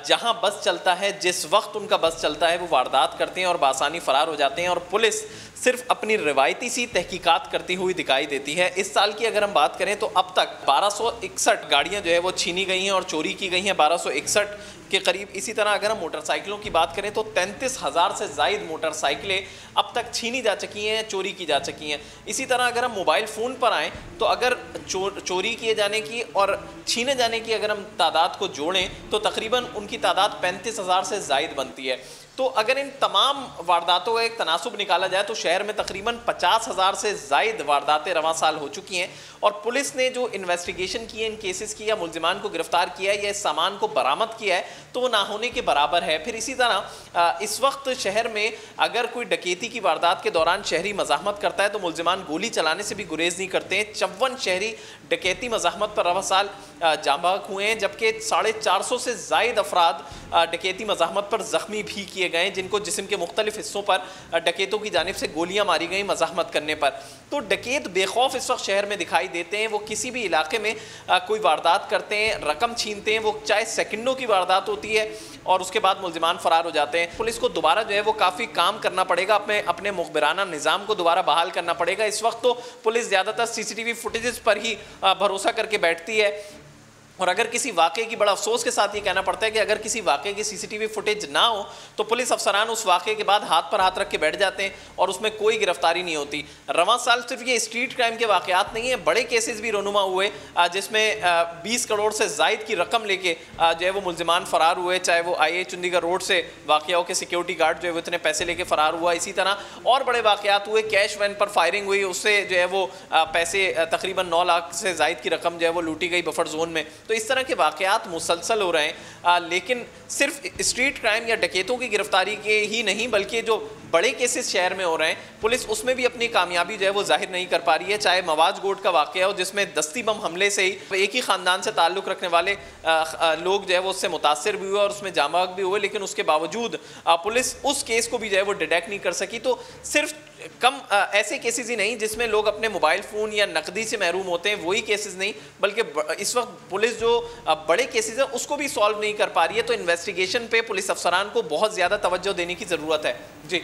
जहां बस चलता है, जिस वक्त उनका बस चलता है, वो वारदात करते हैं और बासानी फरार हो जाते हैं और पुलिस सिर्फ अपनी रिवायती सी तहकीकात करती हुई दिखाई देती है। इस साल की अगर हम बात करें तो अब तक 1261 गाड़ियां जो है वो छीनी गई हैं और चोरी की गई हैं, 1261 के करीब। इसी तरह अगर हम मोटरसाइकिलों की बात करें तो 33,000 से ज़ायद मोटरसाइकिलें अब तक छीनी जा चुकी हैं, चोरी की जा चुकी हैं। इसी तरह अगर हम मोबाइल फ़ोन पर आएँ तो अगर चोरी किए जाने की और छीने जाने की अगर हम तादाद को जोड़ें तो तकरीबन उनकी तादाद 35,000 से ज़ायद बनती है। तो अगर इन तमाम वारदातों का एक तनासुब निकाला जाए तो शहर में तकरीबन 50,000 से ज़ायद वारदातें रवां साल हो चुकी हैं और पुलिस ने जो इन्वेस्टिगेशन की है इन केसेस की, या मुल्जिमान को गिरफ्तार किया है या इस सामान को बरामद किया है, तो वो ना होने के बराबर है। फिर इसी तरह इस वक्त शहर में अगर कोई डकैती की वारदात के दौरान शहरी मज़ाहमत करता है तो मुल्जिमान गोली चलाने से भी गुरेज नहीं करते हैं। 54 शहरी डकैती मज़ाहमत पर रवां साल जांबाक हुए हैं, जबकि 450 से ज़ायद अफराद डकैती मज़ाहमत पर ज़ख्मी भी किए गए, जिनको जिस्म के मुख्तलिफ हिस्सों पर डकैतों की जानिब से गोलियां मारी गई मज़ाहमत करने पर। तो डकैत बेखौफ इस वक्त शहर में दिखाई देते हैं। वो किसी भी इलाके में कोई वारदात करते हैं, रकम छीनते हैं, वो चाहे सेकंडों की वारदात होती है और उसके बाद मुल्जिमान फरार हो जाते हैं। पुलिस को दोबारा जो है वो काफ़ी काम करना पड़ेगा, अपने मुखबिराना निज़ाम को दोबारा बहाल करना पड़ेगा। इस वक्त तो पुलिस ज़्यादातर CCTV फुटेजेस पर ही भरोसा करके बैठती है और अगर किसी वाक़े की, बड़ा अफसोस के साथ ये कहना पड़ता है कि अगर किसी वाक़े की CCTV फुटेज ना हो तो पुलिस अफसरान उस वाक़े के बाद हाथ पर हाथ रख के बैठ जाते हैं और उसमें कोई गिरफ्तारी नहीं होती। रवां साल सिर्फ ये स्ट्रीट क्राइम के वाक़यात नहीं है, बड़े केसेस भी रोनुमा हुए जिसमें 20 करोड़ से ज़ायद की रकम लेके जो है वो मुल्जिमान फ़रार हुए, चाहे वो IH चंडीगढ़ रोड से वाक़या हो के सिक्योरिटी गार्ड जो है वो इतने पैसे लेके फ़रार हुआ। इसी तरह और बड़े वाक़यात हुए, कैश वैन पर फायरिंग हुई, उससे जो है वो पैसे तकरीबन 9 लाख से ज़ायद की रकम जो है वो लूटी गई बफर जोन में। तो इस तरह के वाक़यात मुसलसल हो रहे हैं, लेकिन सिर्फ स्ट्रीट क्राइम या डकैतों की गिरफ्तारी के ही नहीं बल्कि जो बड़े केसेस शहर में हो रहे हैं, पुलिस उसमें भी अपनी कामयाबी जो है वो जाहिर नहीं कर पा रही है। चाहे मवाज गोड का वाकया हो जिसमें दस्ती बम हमले से ही एक ही ख़ानदान से ताल्लुक़ रखने वाले लोग जो है वो उससे मुतासर भी हुए और उसमें जामबाग भी हुए, लेकिन उसके बावजूद पुलिस उस केस को भी जो है वो डिटेक्ट नहीं कर सकी। तो सिर्फ कम ऐसे केसेस ही नहीं जिसमें लोग अपने मोबाइल फ़ोन या नकदी से महरूम होते हैं, वही केसेस नहीं, बल्कि इस वक्त पुलिस जो बड़े केसेस हैं उसको भी सॉल्व नहीं कर पा रही है। तो इन्वेस्टिगेशन पे पुलिस अफसरान को बहुत ज़्यादा तवज्जो देने की ज़रूरत है। जी,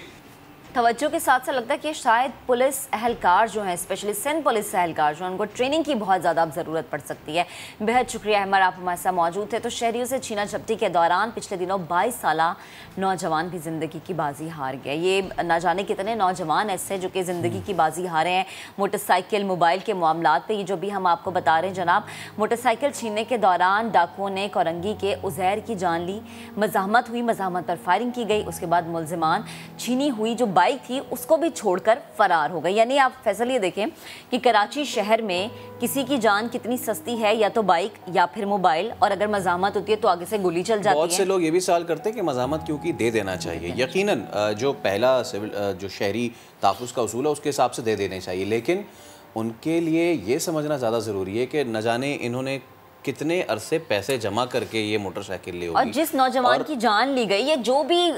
तवज्जो के साथ साथ लगता है कि शायद पुलिस अहलकार जो हैं, स्पेशली सिंध पुलिस अहलकार जो हैं, उनको ट्रेनिंग की बहुत ज़्यादा अब ज़रूरत पड़ सकती है। बेहद शुक्रिया अहमद, आप हमारे साथ मौजूद थे। तो शहरियों से छीना झपटी के दौरान पिछले दिनों 22 साला नौजवान भी ज़िंदगी की बाजी हार गए। ये ना जाने कितने नौजवान ऐसे जो कि ज़िंदगी की बाजी हारे हैं मोटरसाइकिल मोबाइल के मामलात पर। ये जो भी हम आपको बता रहे हैं जनाब, मोटरसाइकिल छीनने के दौरान डाकुओं ने कोरंगी के उज़ैर की जान ली। मज़ाहमत हुई, मज़ाहमत पर फायरिंग की गई। उसके बाद मुलजिमान छीनी हुई जो बाइक थी उसको भी छोड़कर फरार हो गई। यानी आप फैसल ये देखें कि कराची शहर में किसी की जान कितनी सस्ती है, या तो बाइक या फिर मोबाइल, और अगर मज़ाहमत होती है तो आगे से गोली चल जाती है। बहुत से लोग ये भी सवाल करते हैं कि मज़ाहमत क्योंकि दे देना चाहिए। यकीनन जो पहला सिविल जो शहरी तहफ़्फ़ुज़ का उसूल है उसके हिसाब से दे देने चाहिए, लेकिन उनके लिए ये समझना ज़्यादा ज़रूरी है कि न जाने इन्होंने कितने अरसे पैसे जमा करके ये मोटरसाइकिल ली होगी। और जिस नौजवान की जान ली गई, या जो भी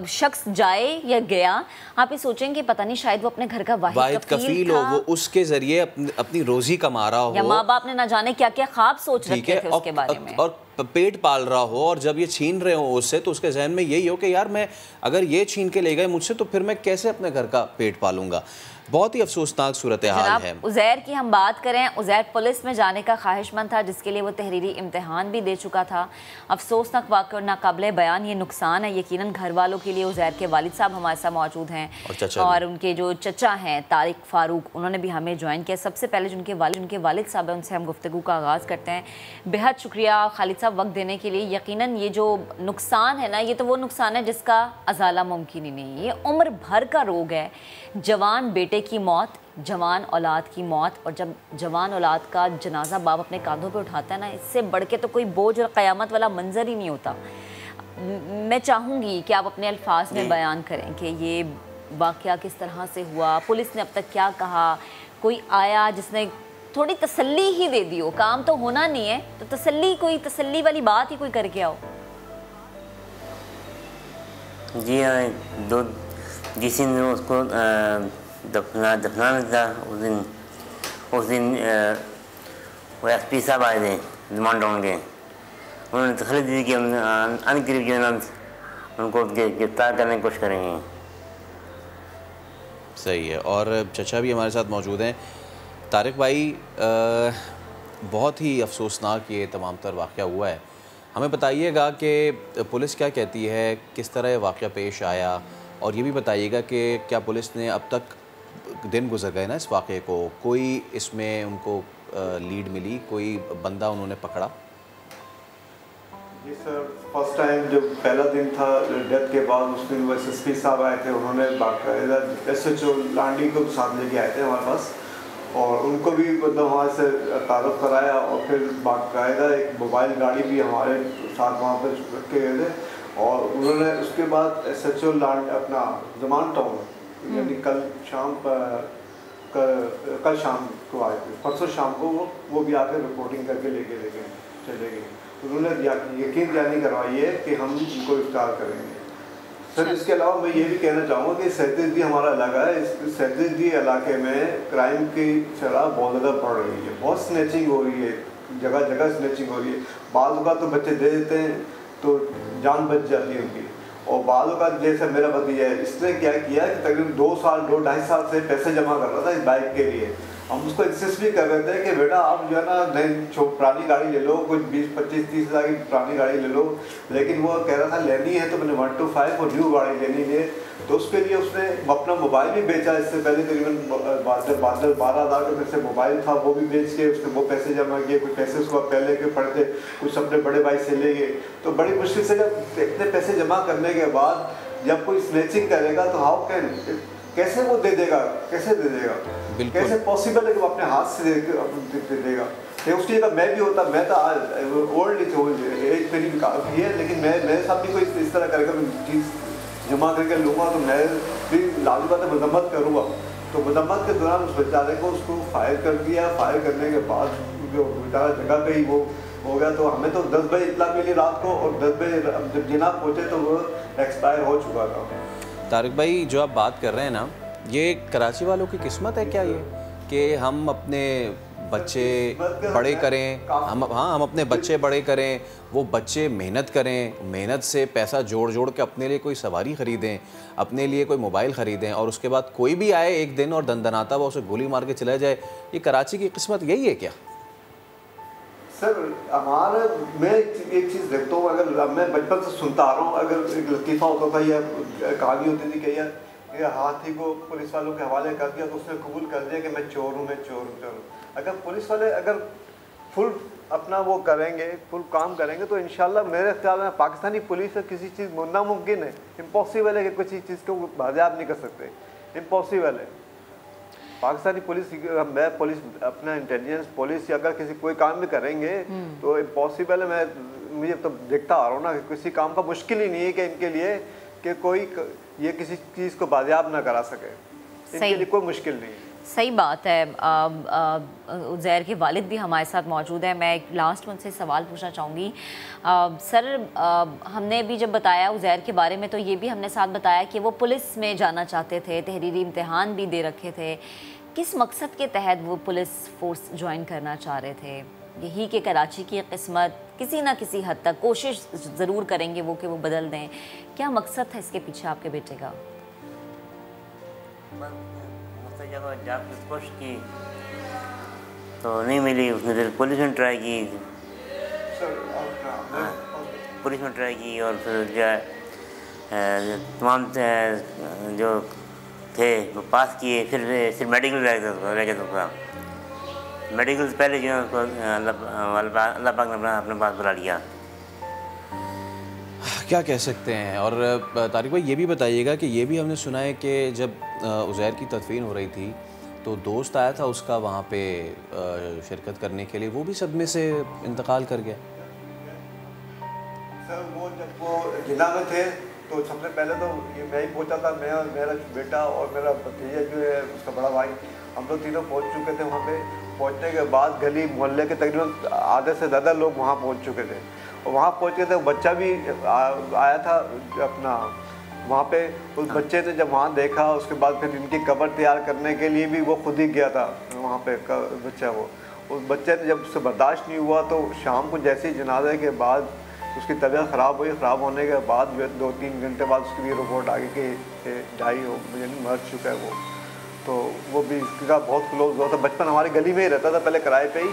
शख्स जाए या गया, आप ये सोचेंगे पता नहीं शायद वो अपने घर का वाहिद कफील हो, वो उसके जरिए अपनी रोजी कमा रहा हो, या माँ बाप ने ना जाने क्या क्या ख्वाब सोच रखे थे उसके बारे में, और पेट पाल रहा हो, और जब ये छीन रहे हो उससे तो उसके जहन में यही हो कि यार मैं अगर ये छीन के ले गए मुझसे तो फिर मैं कैसे अपने घर का पेट पालूंगा। बहुत ही अफसोसनाक सूरत हाल है। उज़ैर की हम बात करें, उज़ैर पुलिस में जाने का ख्वाहिशमंद था जिसके लिए वो तहरीरी इम्तिहान भी दे चुका था। अफसोसनाक वाक़या और नाकाबिले बयान ये नुकसान है यकीनन घर वालों के लिए। उज़ैर के वालिद साहब हमारे साथ मौजूद हैं और उनके जो चचा हैं तारिक फ़ारूक, उन्होंने भी हमें ज्वाइन किया। सबसे पहले जो उनके वालिद साहब हैं उनसे हम गुफ्तगू का आगाज़ करते हैं। बेहद शुक्रिया खालिद साहब वक्त देने के लिए। यकीनन ये जो नुकसान है ना, ये तो वो नुकसान है जिसका अजाला मुमकिन ही नहीं। ये उम्र भर का रोग है। जवान बेटे की मौत, जवान औलाद की मौत, और जब जवान औलाद का जनाजा बाप अपने कांधों पे उठाता है ना, इससे बढ़ के तो कोई बोझ और क़यामत वाला मंजर ही नहीं होता। मैं चाहूँगी कि आप अपने अल्फाज में बयान करें कि ये वाक़या किस तरह से हुआ, पुलिस ने अब तक क्या कहा, कोई आया जिसने थोड़ी तसल्ली ही दे दी हो। काम तो होना नहीं है तो तसल्ली, कोई तसल्ली वाली बात ही कोई करके आओ। जी हाँ, दो जिस दिन उसको दफनाना था उस दिन वो एसपी साहब आए थे रिमांड टाउन के। उन्होंने तसल्ली दी कि हम अनकरीब जो है ना उनको गिरफ्तार करने की कोशिश करेंगे। सही है। और चचा भी हमारे साथ मौजूद हैं। तारिक भाई, बहुत ही अफसोसनाक ये तमाम तर वाक़या हुआ है। हमें बताइएगा कि पुलिस क्या कहती है, किस तरह ये वाक़या पेश आया, और ये भी बताइएगा कि क्या पुलिस ने अब तक, दिन गुजर गए ना इस वाक़े को, कोई इसमें उनको लीड मिली, कोई बंदा उन्होंने पकड़ा? जी सर, फर्स्ट टाइम जब पहला दिन था डेथ के बाद, उस दिन एसएसपी साहब आए थे। उन्होंने बाकायदा एसएचओ लांडी को साथ लेके आए थे हमारे पास, और उनको भी मतलब वहाँ से तारुफ कराया, और फिर बाकायदा एक मोबाइल गाड़ी भी हमारे साथ वहाँ पर रखे गए थे। और उन्होंने उसके बाद एसएचओ लांड अपना जमान टाउन, यानी कल शाम को आए थे, परसों शाम को वो भी आकर रिपोर्टिंग करके लेके चले गए। उन्होंने यकीन दहानी करवाई है कि हम इनको गिरफ्तार करेंगे। सर, इसके अलावा मैं ये भी कहना चाहूँगा कि सैयददी हमारा इलाका है, इस सैयददी इलाके में क्राइम की शरह बहुत ज़्यादा बढ़ रही है। बहुत स्नैचिंग हो रही है, जगह जगह स्नैचिंग हो रही है। बाज़ का तो बच्चे दे देते हैं तो जान बच जाती है उनकी, और बाज़ का जैसे मेरा भतीजा है, इसने क्या किया कि तकरीबन 2-2.5 साल से पैसे जमा कर रहा था इस बाइक के लिए। हम उसको इंसिस्ट भी कर रहे थे कि बेटा आप जो है ना नई पुरानी गाड़ी ले लो, कुछ 20-25-30 हज़ार की पुरानी गाड़ी ले लो, लेकिन वो कह रहा था लेनी है तो मैंने 1 to 5 और न्यू गाड़ी लेनी है। तो उसके लिए उसने अपना मोबाइल भी बेचा। इससे पहले तकरीबन 12,000 का मेरे से मोबाइल था, वो भी बेच के उसने वो पैसे जमा किए। कुछ पैसे उसको पहले के पड़ते, कुछ अपने बड़े भाई से ले गए। तो बड़ी मुश्किल से जब इतने पैसे जमा करने के बाद जब कोई स्नैचिंग करेगा तो हाउ कैन, कैसे वो दे देगा, कैसे दे देगा, कैसे पॉसिबल है कि वो अपने हाथ से दे देगा। उसकी जगह मैं भी होता, मैं तो ओल्ड एज मेरी भी काफ़ी है, लेकिन मैं मेरे साथ भी कोई इस तरह करेगा चीज़ जमा करके लूँगा तो मैं भी लाजमी बात है मजम्मत करूँगा। तो मजम्मत के दौरान उस बेचारे को उसको फायर कर दिया। फायर करने के बाद जो बेचारा जगह पे ही वो हो गया। तो हमें तो 10 बजे इत्तला मिली रात को और 10 बजे जब जिना पहुँचे तो वो एक्सपायर हो चुका था। तारिक भाई जो आप बात कर रहे हैं ना, ये कराची वालों की किस्मत है क्या ये कि हम अपने बच्चे बड़े करें, हम अपने बच्चे बड़े करें, वो बच्चे मेहनत करें, मेहनत से पैसा जोड़ जोड़ के अपने लिए कोई सवारी ख़रीदें, अपने लिए कोई मोबाइल ख़रीदें और उसके बाद कोई भी आए एक दिन और दंदनाता हुआ उसे गोली मार के चला जाए। ये कराची की किस्मत यही है क्या? सर हमारा मैं एक चीज़ देखता हूँ, अगर मैं बचपन से सुनता आ रहा हूँ, अगर एक लतीफ़ा होता था या कहानी होती थी कि यार हाथी को पुलिस वालों के हवाले कर दिया तो उसने कबूल कर दिया कि मैं चोर हूँ, मैं चोर हूँ। अगर पुलिस वाले अगर फुल अपना वो करेंगे, फुल काम करेंगे तो इंशाल्लाह मेरे ख्याल में पाकिस्तानी पुलिस से किसी चीज़ नामुमकिन है, इम्पॉसिबल है कि किसी चीज़ को बाजियाब नहीं कर सकते, इम्पॉसिबल है। पाकिस्तानी पुलिस, मैं पुलिस अपना इंटेलिजेंस पुलिस अगर किसी कोई काम भी करेंगे तो इम्पॉसिबल है। मुझे तो देखता आ रहा हूँ ना कि किसी काम का मुश्किल ही नहीं है कि इनके लिए कि कोई ये किसी चीज़ को बाजियाब ना करा सके, इनके लिए कोई मुश्किल नहीं है। सही बात है। उज़ैर के वालिद भी हमारे साथ मौजूद हैं। मैं एक लास्ट उनसे सवाल पूछना चाहूँगी। सर हमने भी जब बताया उज़ैर के बारे में तो ये भी हमने साथ बताया कि वो पुलिस में जाना चाहते थे, तहरीरी इम्तिहान भी दे रखे थे। किस मकसद के तहत वो पुलिस फोर्स ज्वाइन करना चाह रहे थे? यही कि कराची की किस्मत किसी ना किसी हद तक कोशिश ज़रूर करेंगे वो कि वो बदल दें। क्या मकसद था इसके पीछे आपके बेटे का? जगह जाकर कोशिश की तो नहीं मिली, उसने फिर पुलिस में ट्राई की, पुलिस में ट्राई की और फिर जो है तमाम जो थे वो पास किए। फिर मेडिकल रह गया था। मेडिकल से पहले जो है उसको अल्लाह पाक ने अपने पास बुला लिया। क्या कह सकते हैं। और तारिक भाई ये भी बताइएगा कि ये भी हमने सुना है कि जब उज़ैर की तदफीन हो रही थी तो दोस्त आया था उसका वहाँ पे शिरकत करने के लिए, वो भी सदमे से इंतकाल कर गया। सर वो जब वो जिला में थे तो सबसे पहले तो ये मैं ही पहुँचा था, मैं और मेरा बेटा और मेरा भतीजा जो है उसका बड़ा भाई, हम लोग तीनों पहुँच चुके थे वहाँ पे। पहुँचने के बाद गली मोहल्ले के तकरीबन आधे से ज़्यादा लोग वहाँ पहुँच चुके थे और वहाँ पहुँच के थे बच्चा भी आया था अपना वहाँ पे। उस बच्चे ने जब वहाँ देखा उसके बाद फिर इनकी कब्र तैयार करने के लिए भी वो खुद ही गया था वहाँ पे बच्चा। वो उस बच्चे ने जब उससे बर्दाश्त नहीं हुआ तो शाम को जैसे ही जनाजे के बाद उसकी तबीयत ख़राब हुई। ख़राब होने के बाद 2-3 घंटे बाद उसकी भी रिपोर्ट आ गई कि ढाई हो यानी मर चुका है वो। तो वो भी इसका बहुत क्लोज हुआ था, बचपन हमारी गली में ही रहता था पहले किराए पे ही,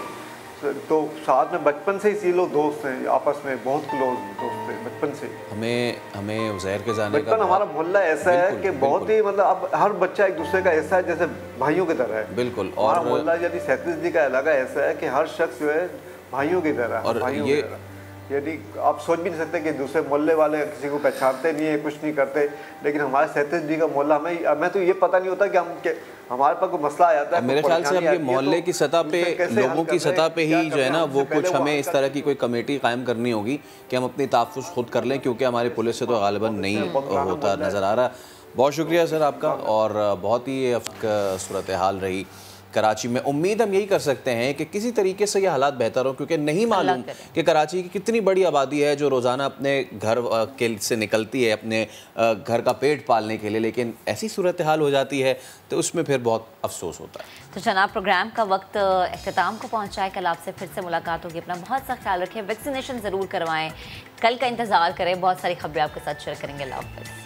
तो साथ में बचपन से ही लोग दोस्त हैं, आपस में बहुत क्लोज दोस्त थे बचपन से। हमें उज़ैर के जाने का बचपन हमारा मोहल्ला ऐसा है कि बहुत ही मतलब अब हर बच्चा एक दूसरे का ऐसा है जैसे भाइयों की तरह है। बिल्कुल। और मोहल्ला यदि 37D का इलाका ऐसा है कि हर शख्स जो है भाइयों की तरह है। और ये यदि आप सोच भी नहीं सकते कि दूसरे मोहल्ले वाले किसी को पहचानते नहीं है, कुछ नहीं करते, लेकिन हमारे 37D का मोहल्ला हमें तो ये पता नहीं होता कि हमारे पास कोई मसला आ जाता है। मेरे ख्याल से अब ये मोहल्ले की सतह पे, लोगों की सतह पे ही जो है ना वो कुछ हमें इस तरह की कोई कमेटी कायम करनी होगी कि हम अपनी तहफ़्फ़ुज़ खुद कर लें, क्योंकि हमारी पुलिस से तो गालिबन नहीं होता नज़र आ रहा। बहुत शुक्रिया सर आपका, और बहुत ही सूरत हाल रही कराची में। उम्मीद हम यही कर सकते हैं कि किसी तरीके से ये हालात बेहतर हो, क्योंकि नहीं मालूम कि कराची की कितनी बड़ी आबादी है जो रोज़ाना अपने घर के से निकलती है अपने घर का पेट पालने के लिए, लेकिन ऐसी सूरत हाल हो जाती है तो उसमें फिर बहुत अफसोस होता है। तो जनाब प्रोग्राम का वक्त अख्ताम को पहुँचा है। कल आपसे फिर से मुलाकात होगी। अपना बहुत सा ख्याल रखें, वैक्सीनेशन ज़रूर करवाएं, कल का इंतज़ार करें। बहुत सारी खबरें आपके साथ शेयर करेंगे। अल्लाह हाफ़िज़।